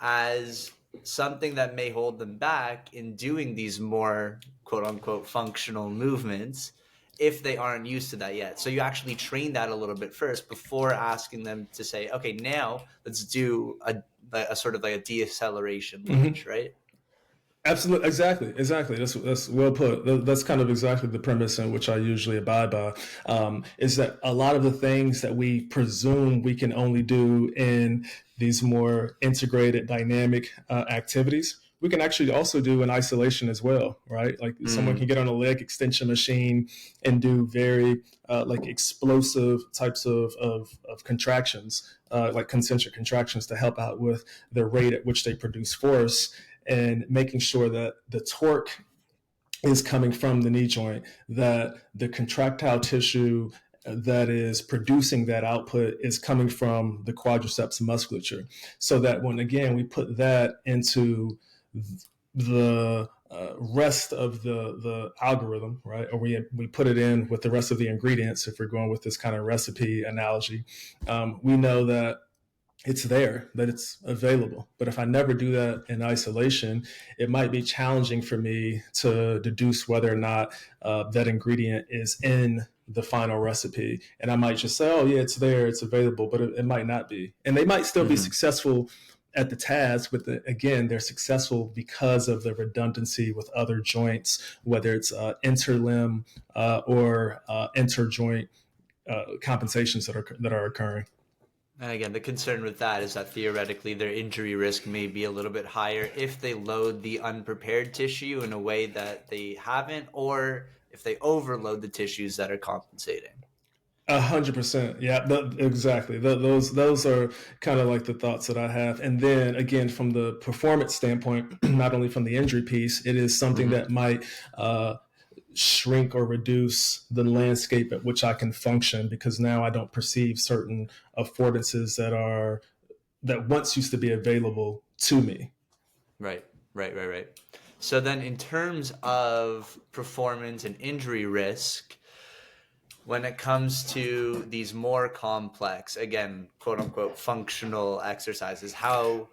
as something that may hold them back in doing these more quote unquote functional movements if they aren't used to that yet. So you actually train that a little bit first before asking them to say, okay, now let's do a sort of like a deceleration Mm-hmm. lunge, right? Absolutely, exactly. That's well put. That's kind of exactly the premise in which I usually abide by. Is that a lot of the things that we presume we can only do in these more integrated, dynamic activities, we can actually also do in isolation as well, right? Like someone Mm. can get on a leg extension machine and do very like explosive types of contractions, like concentric contractions to help out with the rate at which they produce force, and making sure that the torque is coming from the knee joint, that the contractile tissue that is producing that output is coming from the quadriceps musculature. So that when, again, we put that into the rest of the algorithm, right? Or we put it in with the rest of the ingredients, if we're going with this kind of recipe analogy, we know that it's there, that it's available. But if I never do that in isolation, it might be challenging for me to deduce whether or not that ingredient is in the final recipe. And I might just say, oh, yeah, it's there, it's available, but it might not be. And they might still be Mm-hmm. successful at the task, but again, they're successful because of the redundancy with other joints, whether it's interlimb or interjoint compensations that are occurring. And again, the concern with that is that theoretically their injury risk may be a little bit higher if they load the unprepared tissue in a way that they haven't, or if they overload the tissues that are compensating. 100%. Yeah, exactly. Those are kind of like the thoughts that I have. And then again, from the performance standpoint, not only from the injury piece, it is something Mm-hmm. that might shrink or reduce the landscape at which I can function, because now I don't perceive certain affordances that once used to be available to me. Right, right. So then, in terms of performance and injury risk, when it comes to these more complex, again, quote unquote, functional exercises, how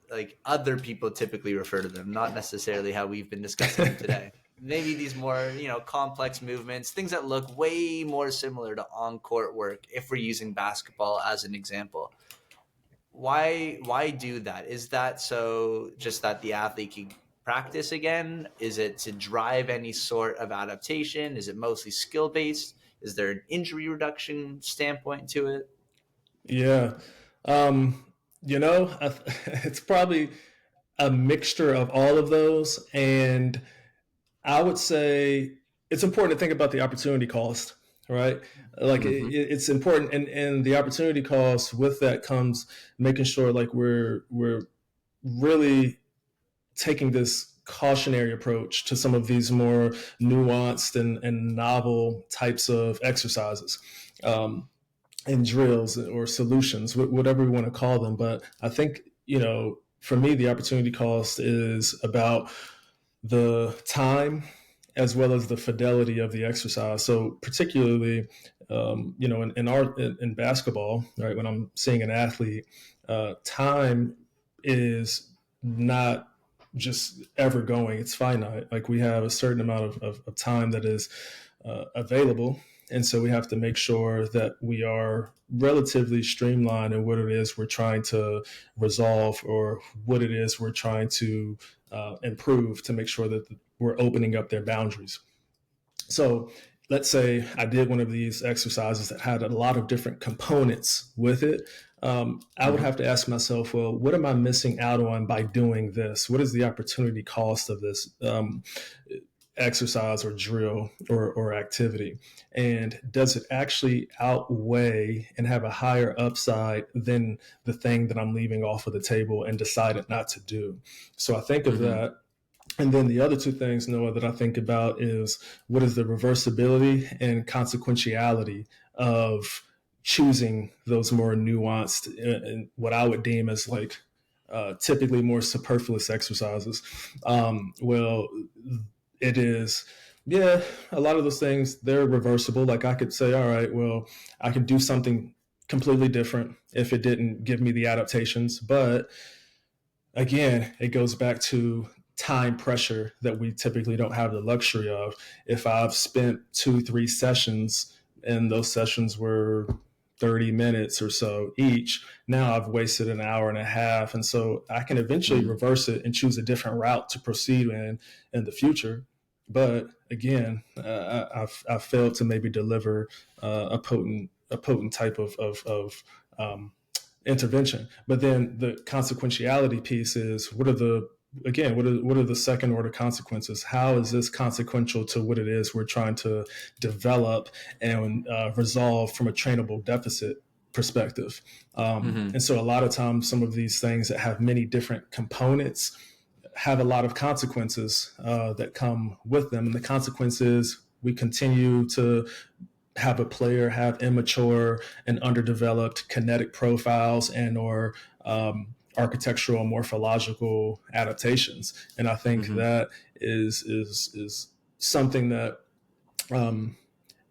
like other people typically refer to them, not necessarily how we've been discussing them today. Maybe these more, complex movements, things that look way more similar to on-court work, if we're using basketball as an example. Why do that? Is that so just that the athlete can practice again? Is it to drive any sort of adaptation? Is it mostly skill based? Is there an injury reduction standpoint to it? Yeah. Um, it's probably a mixture of all of those. And I would say it's important to think about the opportunity cost, right? Like Mm-hmm. it's important, and the opportunity cost with that comes making sure like we're really taking this cautionary approach to some of these more nuanced and novel types of exercises. And drills or solutions, whatever we want to call them. But I think, for me, the opportunity cost is about the time as well as the fidelity of the exercise. So particularly, in basketball, right, when I'm seeing an athlete, time is not just ever going, it's finite. Like we have a certain amount of time that is available, and so we have to make sure that we are relatively streamlined in what it is we're trying to resolve, or what it is we're trying to improve, to make sure that we're opening up their boundaries. So let's say I did one of these exercises that had a lot of different components with it. I would Mm-hmm. have to ask myself, well, what am I missing out on by doing this? What is the opportunity cost of this exercise or drill or activity? And does it actually outweigh and have a higher upside than the thing that I'm leaving off of the table and decided not to do? So I think of Mm-hmm. that. And then the other two things, Noah, that I think about is what is the reversibility and consequentiality of choosing those more nuanced and what I would deem as like typically more superfluous exercises. Well, it is, yeah, a lot of those things, they're reversible. Like I could say, all right, well, I could do something completely different if it didn't give me the adaptations. But again, it goes back to time pressure that we typically don't have the luxury of. If I've spent 2, 3 sessions and those sessions were 30 minutes or so each, now I've wasted an hour and a half. And so I can eventually Mm-hmm. reverse it and choose a different route to proceed in the future. But again, I've failed to maybe deliver a potent type of intervention. But then the consequentiality piece is, what are the second order consequences? How is this consequential to what it is we're trying to develop and resolve from a trainable deficit perspective? Mm-hmm. And so a lot of times, some of these things that have many different components have a lot of consequences that come with them. And the consequences, we continue to have a player have immature and underdeveloped kinetic profiles and or architectural morphological adaptations. And I think Mm-hmm. that is something that um,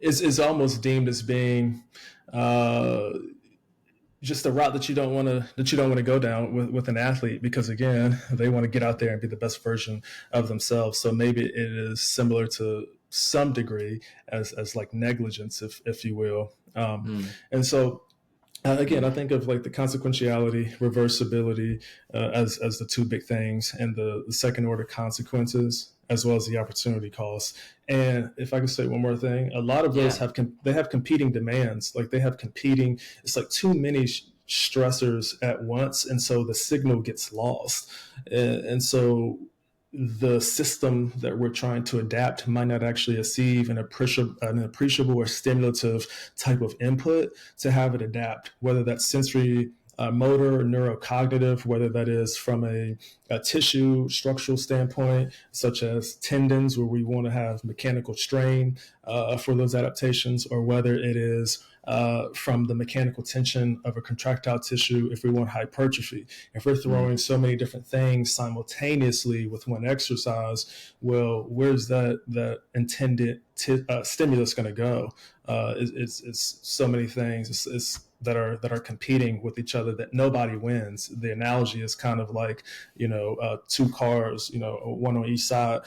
is almost deemed as being uh, just a route that you don't want to go down with an athlete, because again, they want to get out there and be the best version of themselves. So maybe it is similar to some degree as like negligence, if you will. And so again, I think of like the consequentiality, reversibility as the two big things, and the second order consequences as well as the opportunity costs. And if I could say one more thing, a lot of those Yeah. they have competing demands. Like they have competing. It's like too many stressors at once, and so the signal gets lost. And so the system that we're trying to adapt might not actually receive an appreciable or stimulative type of input to have it adapt, whether that's sensory motor or neurocognitive, whether that is from a tissue structural standpoint, such as tendons, where we want to have mechanical strain for those adaptations, or whether it is from the mechanical tension of a contractile tissue if we want hypertrophy. If we're throwing so many different things simultaneously with one exercise, well, where's that intended stimulus going to go? It's so many things. It's that are competing with each other that nobody wins. The analogy is kind of like, two cars, one on each side,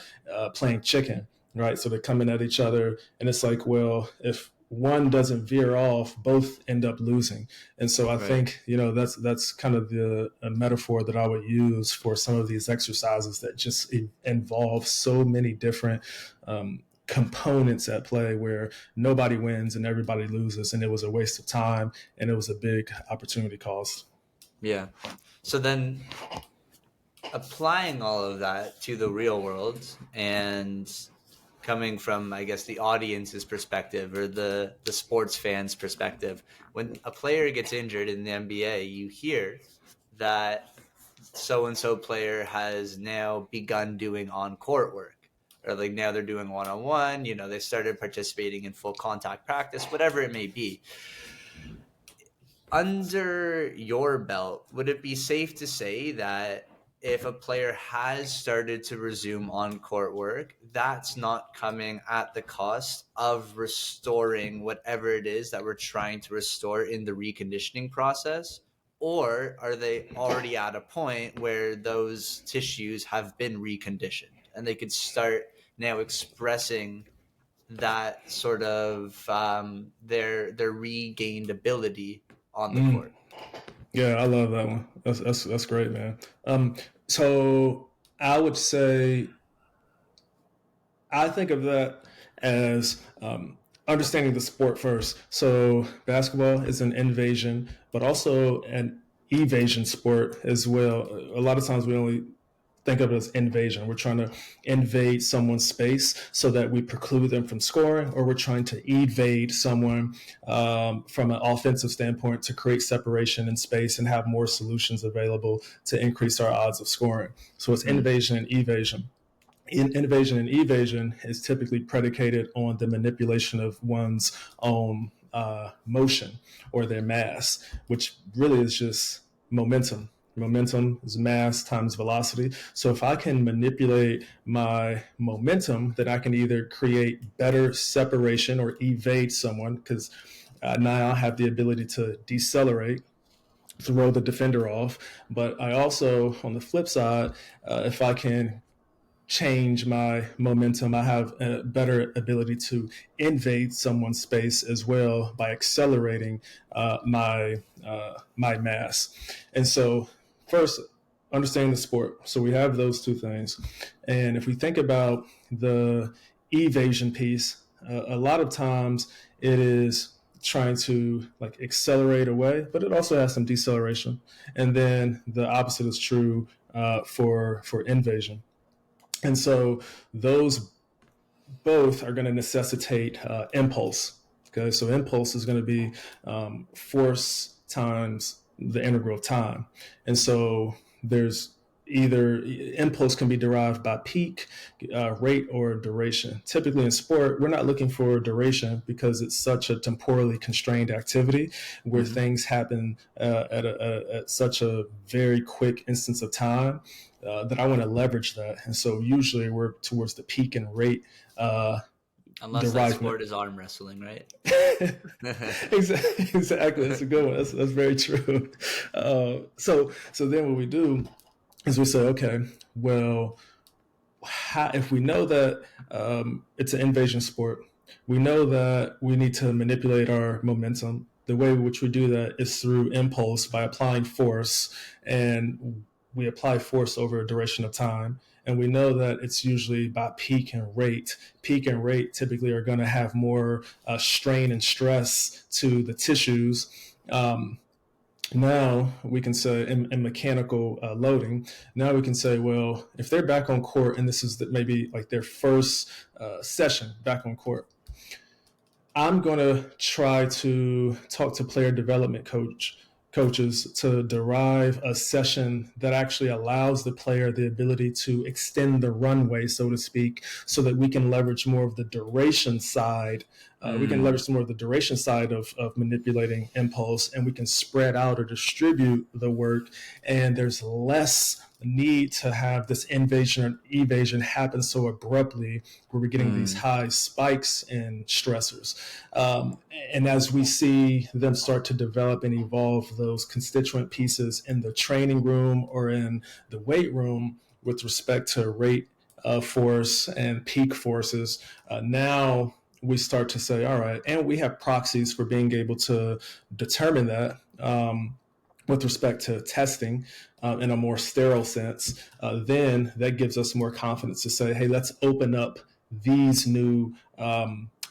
playing chicken, right? So they're coming at each other, and it's like, well, if one doesn't veer off, both end up losing. And so I Right. think, that's kind of the a metaphor that I would use for some of these exercises that just involve so many different components at play, where nobody wins and everybody loses, and it was a waste of time, and it was a big opportunity cost. Yeah. So then applying all of that to the real world and coming from, I guess, the audience's perspective or the sports fans' perspective, when a player gets injured in the NBA, you hear that so and so player has now begun doing on court work. Or like now they're doing one on one, they started participating in full contact practice, whatever it may be. Under your belt, would it be safe to say that if a player has started to resume on court work, that's not coming at the cost of restoring whatever it is that we're trying to restore in the reconditioning process? Or are they already at a point where those tissues have been reconditioned and they could start now expressing that sort of their regained ability on the Mm, court? yeah, I love that one. That's great, man. So I would say I think of that as understanding the sport first. So basketball is an invasion, but also an evasion sport as well. A lot of times we only think of it as invasion. We're trying to invade someone's space so that we preclude them from scoring, or we're trying to evade someone from an offensive standpoint to create separation in space and have more solutions available to increase our odds of scoring. So it's Mm. invasion and evasion. Invasion and evasion is typically predicated on the manipulation of one's own motion or their mass, which really is just momentum. Momentum is mass times velocity. So if I can manipulate my momentum, then I can either create better separation or evade someone, because now I have the ability to decelerate, throw the defender off. But I also, on the flip side, if I can change my momentum, I have a better ability to invade someone's space as well by accelerating my mass. And so, first, understanding the sport. So we have those two things, and if we think about the evasion piece, a lot of times it is trying to like accelerate away, but it also has some deceleration. And then the opposite is true for invasion. And so those both are going to necessitate impulse. Okay, so impulse is going to be force times the integral of time. And so there's either impulse can be derived by peak, rate, or duration. Typically in sport, we're not looking for duration because it's such a temporally constrained activity where Mm-hmm. things happen at such a very quick instance of time that I want to leverage that. And so usually we're towards the peak and rate uh, Unless that derivement. sport is arm wrestling, right? Exactly, that's a good one. That's very true. So then what we do is we say, okay, well, if we know that it's an invasion sport, we know that we need to manipulate our momentum. The way in which we do that is through impulse by applying force, and we apply force over a duration of time. And we know that it's usually by peak and rate. Peak and rate typically are going to have more strain and stress to the tissues. Now we can say in mechanical loading, now we can say, well, if they're back on court and this is maybe like their first session back on court, I'm going to try to talk to player development coaches to derive a session that actually allows the player the ability to extend the runway, so to speak, so that we can leverage more of the duration side. We can Mm, leverage more of the duration side of manipulating impulse, and we can spread out or distribute the work. And there's less need to have this invasion or evasion happen so abruptly where we're getting these mm, high spikes in stressors. And as we see them start to develop and evolve those constituent pieces in the training room or in the weight room with respect to rate force and peak forces, now we start to say, all right, and we have proxies for being able to determine that. With respect to testing in a more sterile sense, then that gives us more confidence to say, hey, let's open up these new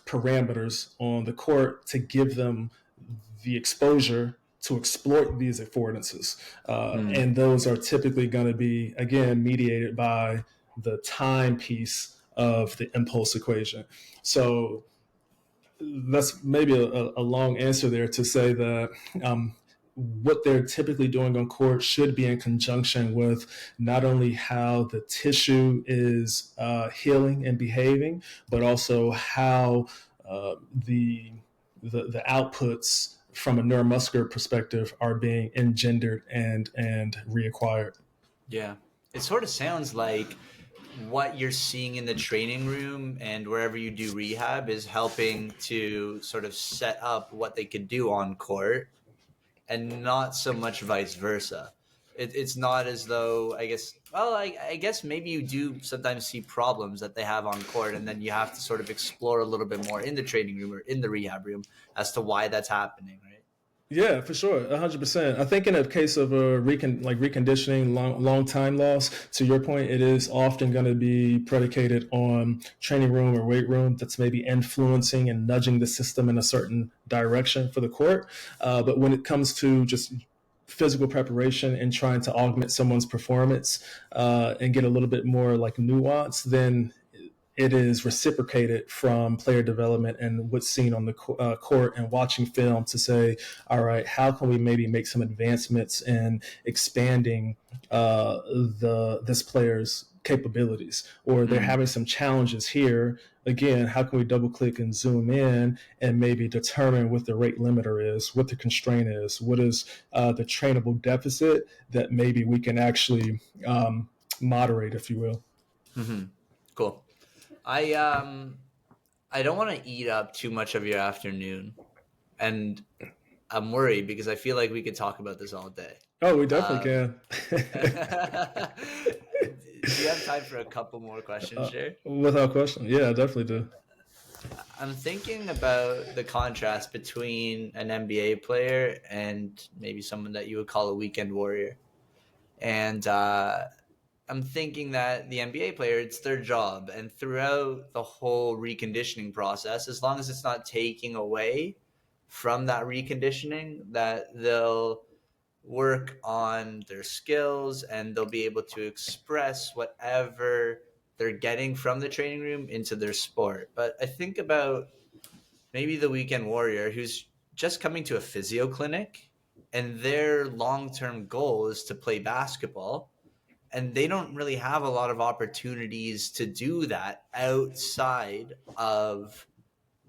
parameters on the court to give them the exposure to exploit these affordances. mm. And those are typically going to be, again, mediated by the time piece of the impulse equation. So that's maybe a long answer there to say that what they're typically doing on court should be in conjunction with not only how the tissue is healing and behaving, but also how the, the outputs from a neuromuscular perspective are being engendered and reacquired. Yeah. It sort of sounds like what you're seeing in the training room and wherever you do rehab is helping to sort of set up what they could do on court and not so much vice versa. It's not as though, I guess, well, I guess maybe you do sometimes see problems that they have on court, and then you have to sort of explore a little bit more in the training room or in the rehab room as to why that's happening, right? Yeah, for sure, 100%. I think in a case of a like reconditioning, long time loss, to your point, it is often going to be predicated on training room or weight room that's maybe influencing and nudging the system in a certain direction for the court. But when it comes to just physical preparation and trying to augment someone's performance and get a little bit more like nuance, then it is reciprocated from player development and what's seen on the court and watching film to say, all right, how can we maybe make some advancements in expanding this player's capabilities, or they're Mm, having some challenges here. Again, how can we double click and zoom in and maybe determine what the rate limiter is, what the constraint is, what is the trainable deficit that maybe we can actually moderate, if you will. mm-hmm. Cool. I um I don't want to eat up too much of your afternoon, and I'm worried because I feel like we could talk about this all day. Oh, we definitely Um, can. do you have time for a couple more questions, Sher? Without question. Yeah, I definitely do. I'm thinking about the contrast between an NBA player and maybe someone that you would call a weekend warrior. And I'm thinking that the NBA player, it's their job. And throughout the whole reconditioning process, as long as it's not taking away from that reconditioning, that they'll work on their skills and they'll be able to express whatever they're getting from the training room into their sport. But I think about maybe the weekend warrior who's just coming to a physio clinic and their long-term goal is to play basketball, and they don't really have a lot of opportunities to do that outside of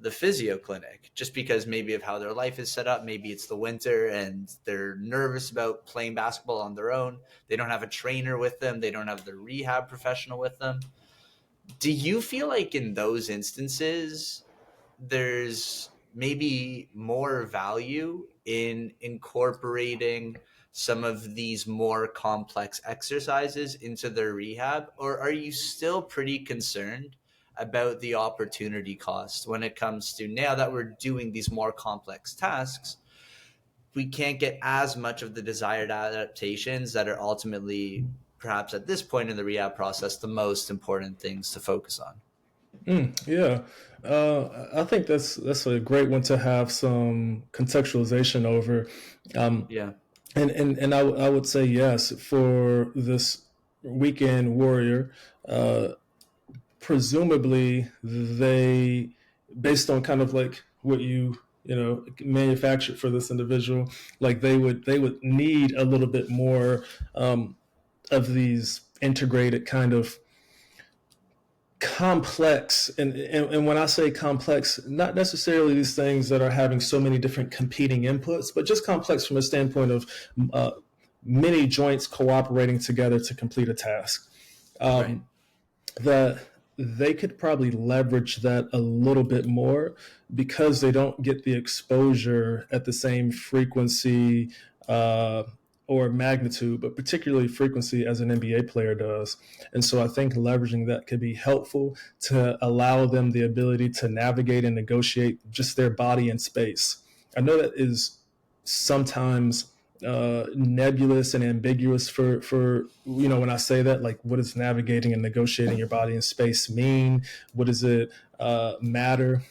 the physio clinic, just because maybe of how their life is set up. Maybe it's the winter and they're nervous about playing basketball on their own. They don't have a trainer with them, they don't have their rehab professional with them. Do you feel like in those instances there's maybe more value in incorporating some of these more complex exercises into their rehab, or are you still pretty concerned about the opportunity cost when it comes to, now that we're doing these more complex tasks, we can't get as much of the desired adaptations that are ultimately, perhaps at this point in the rehab process, the most important things to focus on? Yeah, I think that's a great one to have some contextualization over, um, Yeah. and I would say yes for this weekend warrior. Presumably, they, based on kind of like what you manufactured for this individual, like they would need a little bit more of these integrated kind of complex, and when I say complex, not necessarily these things that are having so many different competing inputs, but just complex from a standpoint of uh, many joints cooperating together to complete a task. Right. That they could probably leverage that a little bit more because they don't get the exposure at the same frequency uh, or magnitude, but particularly frequency as an NBA player does. And so I think leveraging that could be helpful to allow them the ability to navigate and negotiate just their body in space. I know that is sometimes nebulous and ambiguous for when I say that, like, what does navigating and negotiating your body in space mean? What does it matter?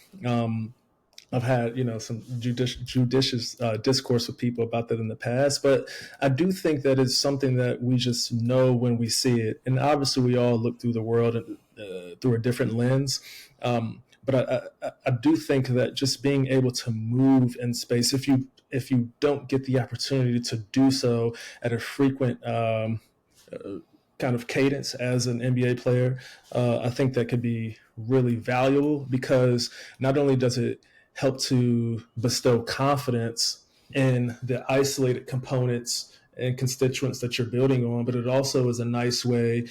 I've had some judicious discourse with people about that in the past, but I do think that it's something that we just know when we see it, and obviously we all look through the world through a different lens. But I do think that just being able to move in space, if you don't get the opportunity to do so at a frequent kind of cadence as an NBA player, I think that could be really valuable because not only does it help to bestow confidence in the isolated components and constituents that you're building on, but it also is a nice way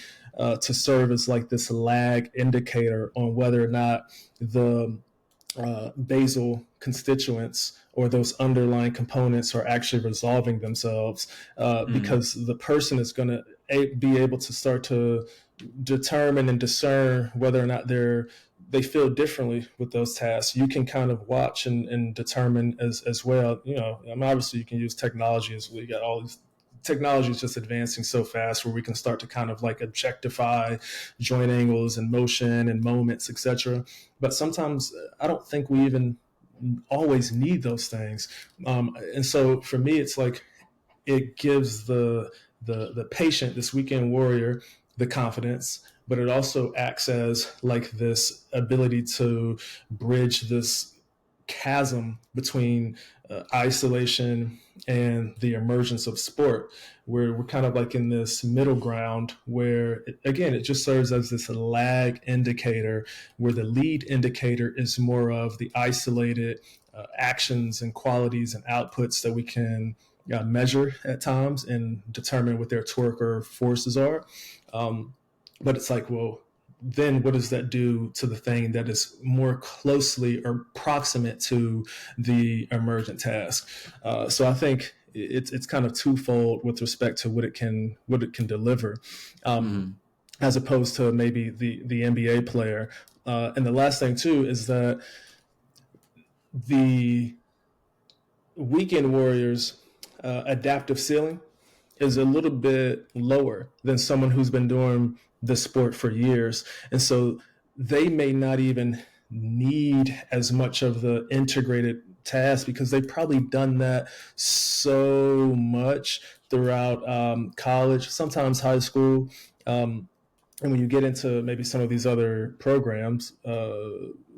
to serve as like this lag indicator on whether or not the basal constituents or those underlying components are actually resolving themselves, Mm. because the person is going to be able to start to determine and discern whether or not they feel differently with those tasks. You can kind of watch and determine as well. I mean, obviously you can use technology as we got all these technology is just advancing so fast where we can start to kind of like objectify joint angles and motion and moments, etc. But sometimes I don't think we even always need those things. And so for me, it's like it gives the patient, this weekend warrior, the confidence, but it also acts as like this ability to bridge this chasm between isolation and the emergence of sport, where we're kind of like in this middle ground where, again, it just serves as this lag indicator, where the lead indicator is more of the isolated actions and qualities and outputs that we can measure at times and determine what their torque or forces are. Um, but it's like, well, then what does that do to the thing that is more closely or proximate to the emergent task? So I think it's kind of twofold with respect to what it can deliver, um, Mm. as opposed to maybe the NBA player. And the last thing too is that the weekend warriors adaptive ceiling is a little bit lower than someone who's been doing the sport for years. And so they may not even need as much of the integrated task because they've probably done that so much throughout college, sometimes high school. And when you get into maybe some of these other programs,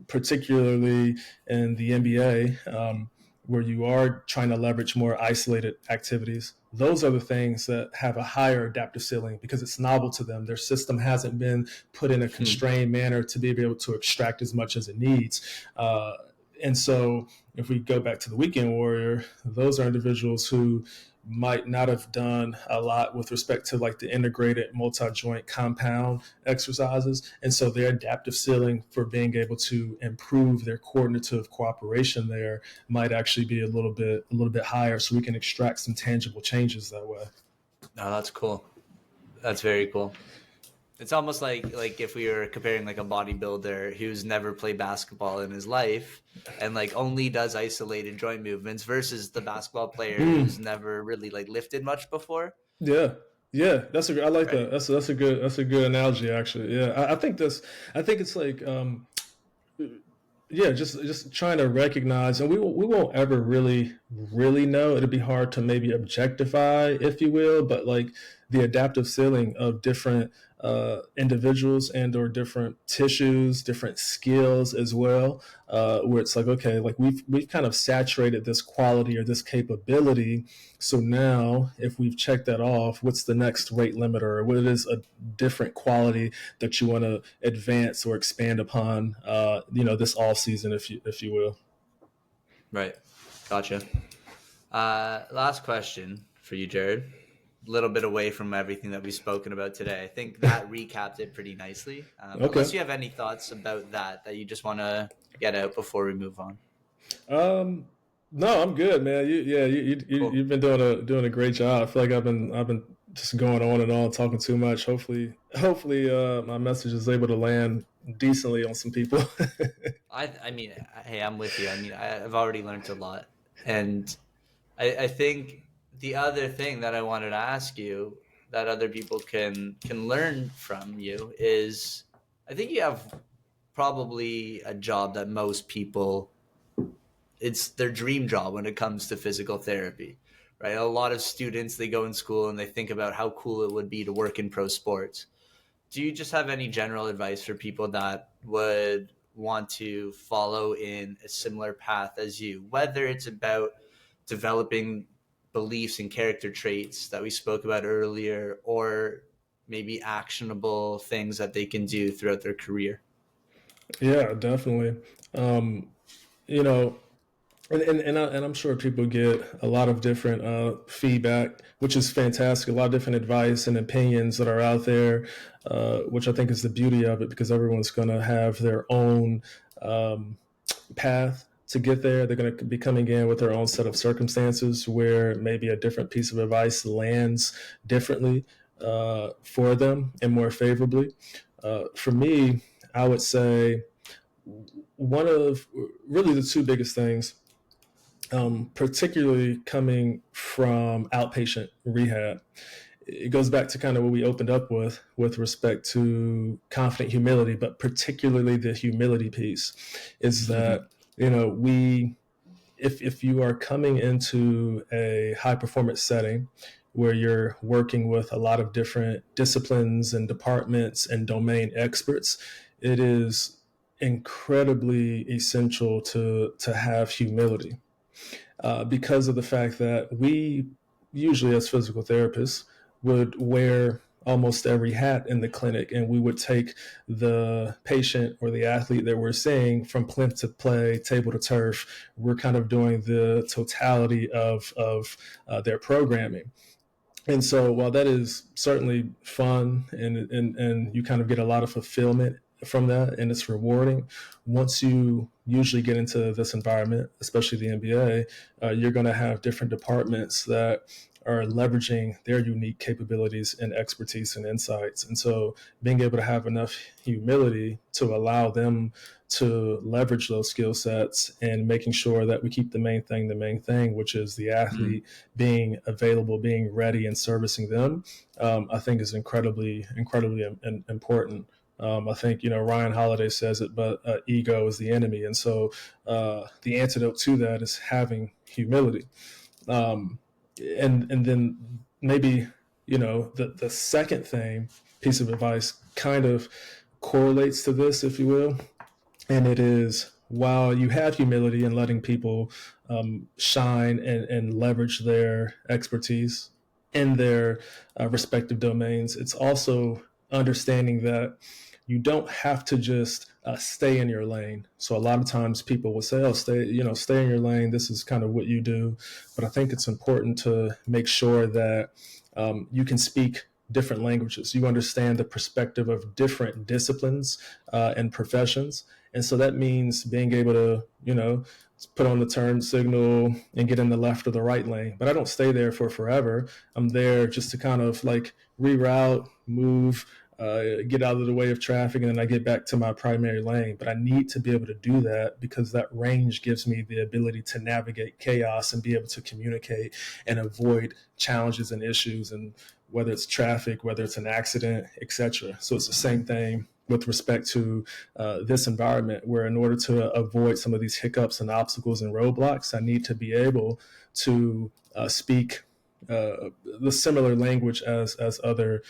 particularly in the NBA, where you are trying to leverage more isolated activities, those are the things that have a higher adaptive ceiling because it's novel to them. Their system hasn't been put in a Mm. constrained manner to be able to extract as much as it needs. And so if we go back to the weekend warrior, those are individuals who might not have done a lot with respect to like the integrated multi-joint compound exercises, and so their adaptive ceiling for being able to improve their coordinative cooperation there might actually be a little bit higher, so we can extract some tangible changes that way. Oh, that's cool. That's very cool. It's almost like if we were comparing like a bodybuilder who's never played basketball in his life and like only does isolated joint movements versus the basketball player Mm, who's never really like lifted much before. yeah, yeah, I like Right. that. That's a good analogy actually. Yeah, I think it's like yeah, just trying to recognize, and we won't ever really know. It'd be hard to maybe objectify, if you will, but like the adaptive ceiling of different individuals and or different tissues, different skills as well, where it's like, okay, like we've kind of saturated this quality or this capability. So now if we've checked that off, what's the next rate limiter, or what is a different quality that you want to advance or expand upon, this off season, if you will. Right. Gotcha. Last question for you, Jared. A little bit away from everything that we've spoken about today. I think that recapped it pretty nicely. Okay. Unless you have any thoughts about that you just want to get out before we move on. Um, no, I'm good, man. Cool. You've been doing a great job. I feel like I've been just going on and on, talking too much. Hopefully, my message is able to land decently on some people. I mean, hey, I'm with you. I mean, I've already learned a lot, and I think the other thing that I wanted to ask you that other people can learn from you is I think you have probably a job that most people it's their dream job when it comes to physical therapy, right? A lot of students they go in school and they think about how cool it would be to work in pro sports. Do you just have any general advice for people that would want to follow in a similar path as you, whether it's about developing beliefs and character traits that we spoke about earlier, or maybe actionable things that they can do throughout their career? Yeah, definitely. Um, you know, and I'm sure people get a lot of different feedback, which is fantastic. A lot of different advice and opinions that are out there, which I think is the beauty of it, because everyone's going to have their own um, path to get there. They're going to be coming in with their own set of circumstances where maybe a different piece of advice lands differently for them and more favorably. For me, I would say one of really the two biggest things, particularly coming from outpatient rehab. It goes back to kind of what we opened up with respect to confident humility, but particularly the humility piece is Mm-hmm. that, we, if you are coming into a high performance setting where you're working with a lot of different disciplines and departments and domain experts, it is incredibly essential to have humility, because of the fact that we usually, as physical therapists, would wear almost every hat in the clinic, and we would take the patient or the athlete that we're seeing from plinth to play, table to turf. We're kind of doing the totality of their programming. And so while that is certainly fun, and you kind of get a lot of fulfillment from that, and it's rewarding, once you usually get into this environment, especially the NBA, you're going to have different departments that are leveraging their unique capabilities and expertise and insights. And so being able to have enough humility to allow them to leverage those skill sets, and making sure that we keep the main thing, which is the athlete being available, being ready, and servicing them, I think is incredibly important. I think, Ryan Holiday says it, but ego is the enemy, and so the antidote to that is having humility. Um, and then maybe, the second thing, piece of advice, kind of correlates to this, if you will, and it is, while you have humility and letting people shine and leverage their expertise in their respective domains, it's also understanding that you don't have to just stay in your lane. So a lot of times people will say, "Oh, stay in your lane. This is kind of what you do." But I think it's important to make sure that you can speak different languages. You understand the perspective of different disciplines and professions, and so that means being able to, put on the turn signal and get in the left or the right lane. But I don't stay there for forever. I'm there just to kind of like reroute, move, get out of the way of traffic, and then I get back to my primary lane. But I need to be able to do that because that range gives me the ability to navigate chaos and be able to communicate and avoid challenges and issues, and whether it's traffic, whether it's an accident, etc. So it's the same thing with respect to this environment, where in order to avoid some of these hiccups and obstacles and roadblocks, I need to be able to speak the similar language as other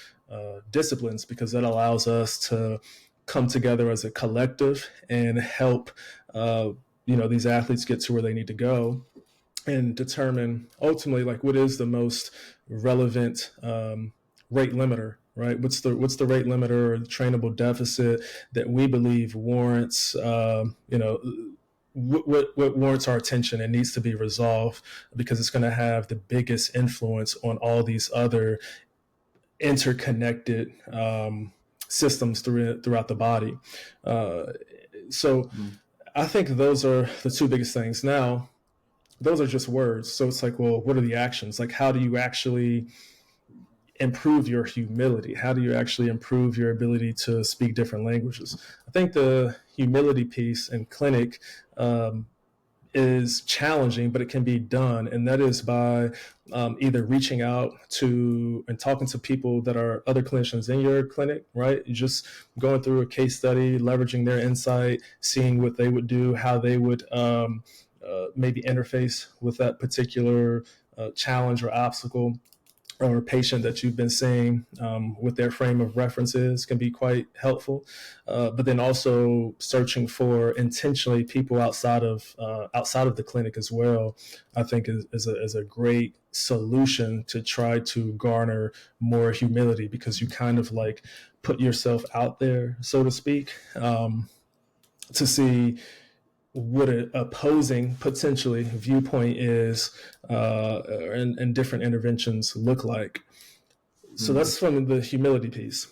disciplines, because that allows us to come together as a collective and help these athletes get to where they need to go, and determine ultimately like what is the most relevant rate limiter, right? What's the rate limiter or the trainable deficit that we believe warrants what warrants our attention and needs to be resolved, because it's going to have the biggest influence on all these other interconnected systems throughout the body. So Mm. I think those are the two biggest things. Now, those are just words. So it's like, well, what are the actions? Like, how do you actually improve your humility? How do you actually improve your ability to speak different languages? I think the humility piece in clinic is challenging, but it can be done. And that is by either reaching out to and talking to people that are other clinicians in your clinic, right? Just going through a case study, leveraging their insight, seeing what they would do, how they would maybe interface with that particular challenge or obstacle or patient that you've been seeing, with their frame of references, can be quite helpful. But then also searching for intentionally people outside of the clinic as well, I think is a great solution to try to garner more humility, because you kind of like put yourself out there, so to speak, to see what an opposing potentially viewpoint is, and different interventions look like. So Mm. that's from the humility piece.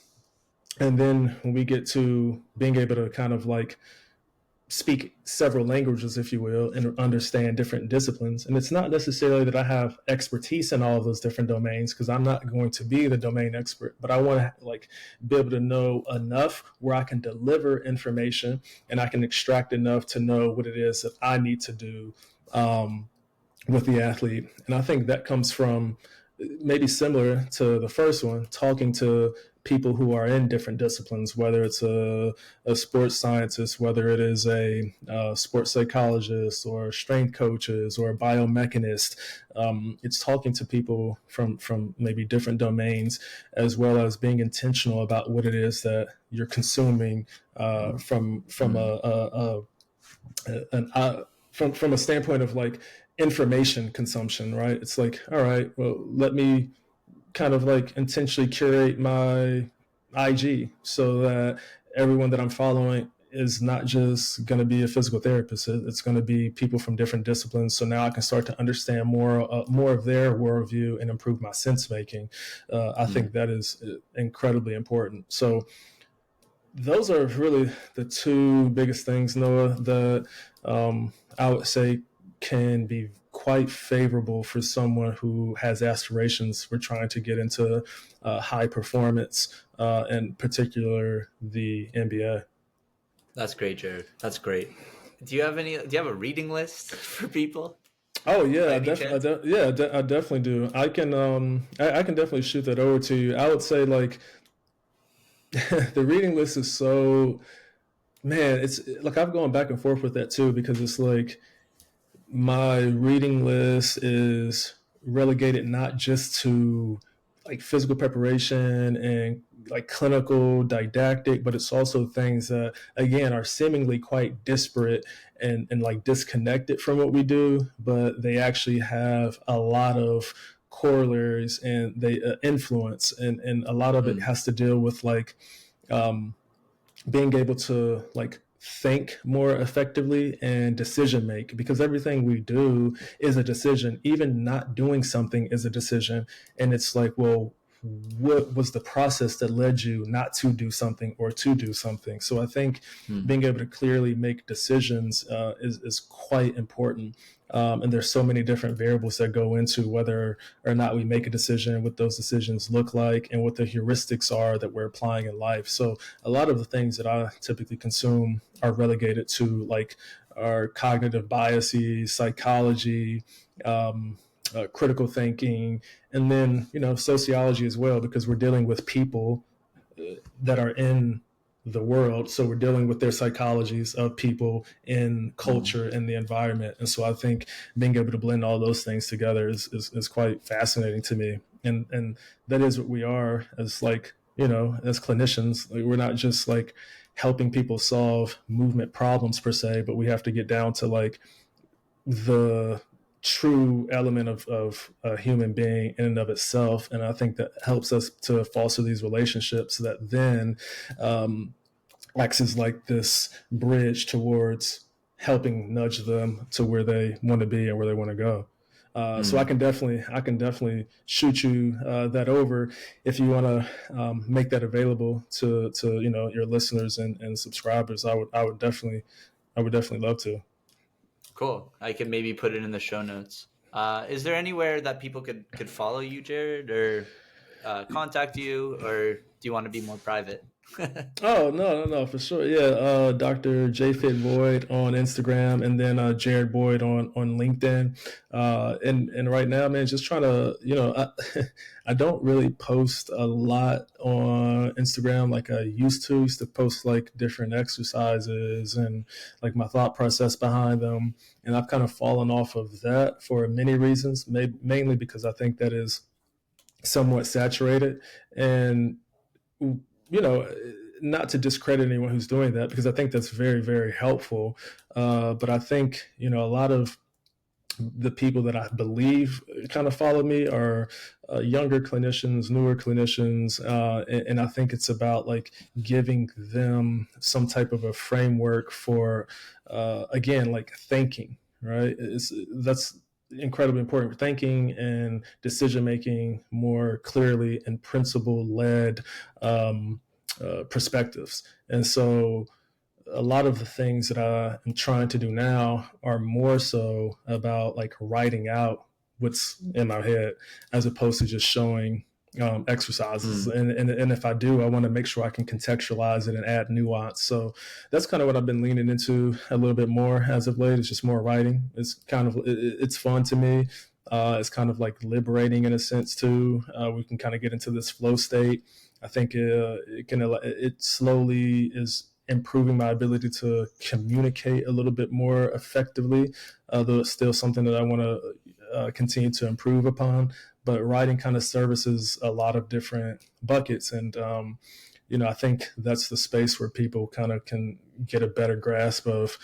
And then when we get to being able to kind of like speak several languages, if you will, and understand different disciplines. And it's not necessarily that I have expertise in all of those different domains, because I'm not going to be the domain expert, but I want to like be able to know enough where I can deliver information and I can extract enough to know what it is that I need to do with the athlete. And I think that comes from maybe similar to the first one, talking to people who are in different disciplines, whether it's a sports scientist, whether it is a sports psychologist or strength coaches or a biomechanist. It's talking to people from maybe different domains, as well as being intentional about what it is that you're consuming from Mm. from a standpoint of like information consumption, right? It's like, all right, well, let me kind of like intentionally curate my IG so that everyone that I'm following is not just going to be a physical therapist. It's going to be people from different disciplines. So now I can start to understand more of their worldview and improve my sense making. I Mm. think that is incredibly important. So those are really the two biggest things, Noah, that I would say can be quite favorable for someone who has aspirations for trying to get into high performance, in particular the NBA. That's great, Jared. That's great. Do you have a reading list for people Oh by yeah, any chance? I definitely do. I can definitely shoot that over to you. I would say like the reading list is so, man, it's like I've gone back and forth with that too, because it's like my reading list is relegated not just to like physical preparation and like clinical didactic, but it's also things that again are seemingly quite disparate and like disconnected from what we do, but they actually have a lot of corollaries and they influence, and a lot of it Mm. has to deal with like um, being able to like think more effectively and decision make, because everything we do is a decision. Even not doing something is a decision. And it's like, well, what was the process that led you not to do something or to do something? So I think Mm. being able to clearly make decisions is quite important. And there's so many different variables that go into whether or not we make a decision, what those decisions look like, and what the heuristics are that we're applying in life. So a lot of the things that I typically consume are relegated to like our cognitive biases, psychology, critical thinking, and then sociology as well, because we're dealing with people that are in the world. So we're dealing with their psychologies of people in culture and the environment. And so I think being able to blend all those things together is quite fascinating to me. And that is what we are as like, as clinicians. Like, we're not just like helping people solve movement problems per se, but we have to get down to like the true element of a human being in and of itself. And I think that helps us to foster these relationships that then acts as like this bridge towards helping nudge them to where they want to be and where they want to go. So I can definitely shoot you that over if you want to make that available to your listeners and subscribers. I would definitely love to. Cool. I can maybe put it in the show notes. Is there anywhere that people could follow you, Jared, or contact you, or do you want to be more private? Oh, no, for sure. Yeah, Dr. J Fit Boyd on Instagram, and then Jared Boyd on LinkedIn. And right now, man, just trying to, I don't really post a lot on Instagram like I used to. Used to post like different exercises and like my thought process behind them, and I've kind of fallen off of that for many reasons. Mainly because I think that is somewhat saturated, and you know, not to discredit anyone who's doing that, because I think that's very, very helpful. But I think, a lot of the people that I believe kind of follow me are younger clinicians, newer clinicians, and I think it's about like giving them some type of a framework for, again, like thinking, right? That's incredibly important. Thinking and decision making more clearly and principle led perspectives. And so a lot of the things that I am trying to do now are more so about like writing out what's in my head as opposed to just showing exercises. And if I do, I want to make sure I can contextualize it and add nuance. So that's kind of what I've been leaning into a little bit more as of late. It's just more writing. It's fun to me. It's kind of like liberating in a sense too. We can kind of get into this flow state. I think it slowly is improving my ability to communicate a little bit more effectively, though it's still something that I want to continue to improve upon. But writing kind of services a lot of different buckets. And, I think that's the space where people kind of can get a better grasp of,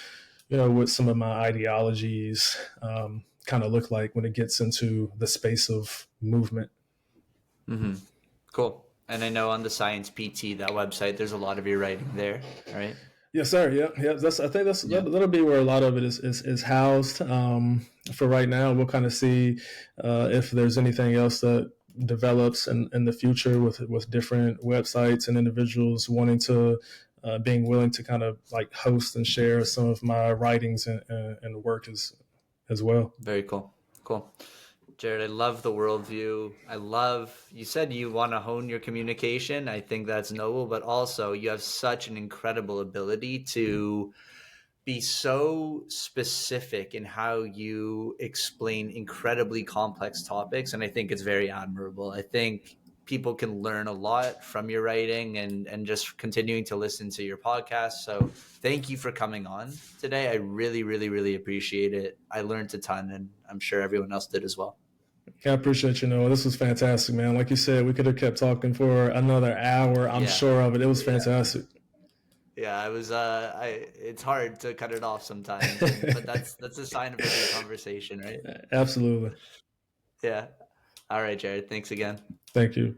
what some of my ideologies kind of look like when it gets into the space of movement. Mm-hmm. Cool. And I know on the Science PT, that website, there's a lot of your writing there, right? Yes, sir. Yeah, yeah. I think Yeah. that'll be where a lot of it is housed. For right now, we'll kind of see if there's anything else that develops in the future with different websites and individuals wanting to being willing to kind of like host and share some of my writings and work as well. Very cool. Cool. Jared, I love the worldview. You said you want to hone your communication. I think that's noble, but also you have such an incredible ability to be so specific in how you explain incredibly complex topics. And I think it's very admirable. I think people can learn a lot from your writing and just continuing to listen to your podcast. So thank you for coming on today. I really, really, really appreciate it. I learned a ton, and I'm sure everyone else did as well. Yeah, I appreciate you, Noah. This was fantastic, man. Like you said, we could have kept talking for another hour. I'm Yeah. sure of it. It was fantastic. Yeah, I was it's hard to cut it off sometimes, but that's a sign of a good conversation, right? Absolutely. Yeah. All right, Jared. Thanks again. Thank you.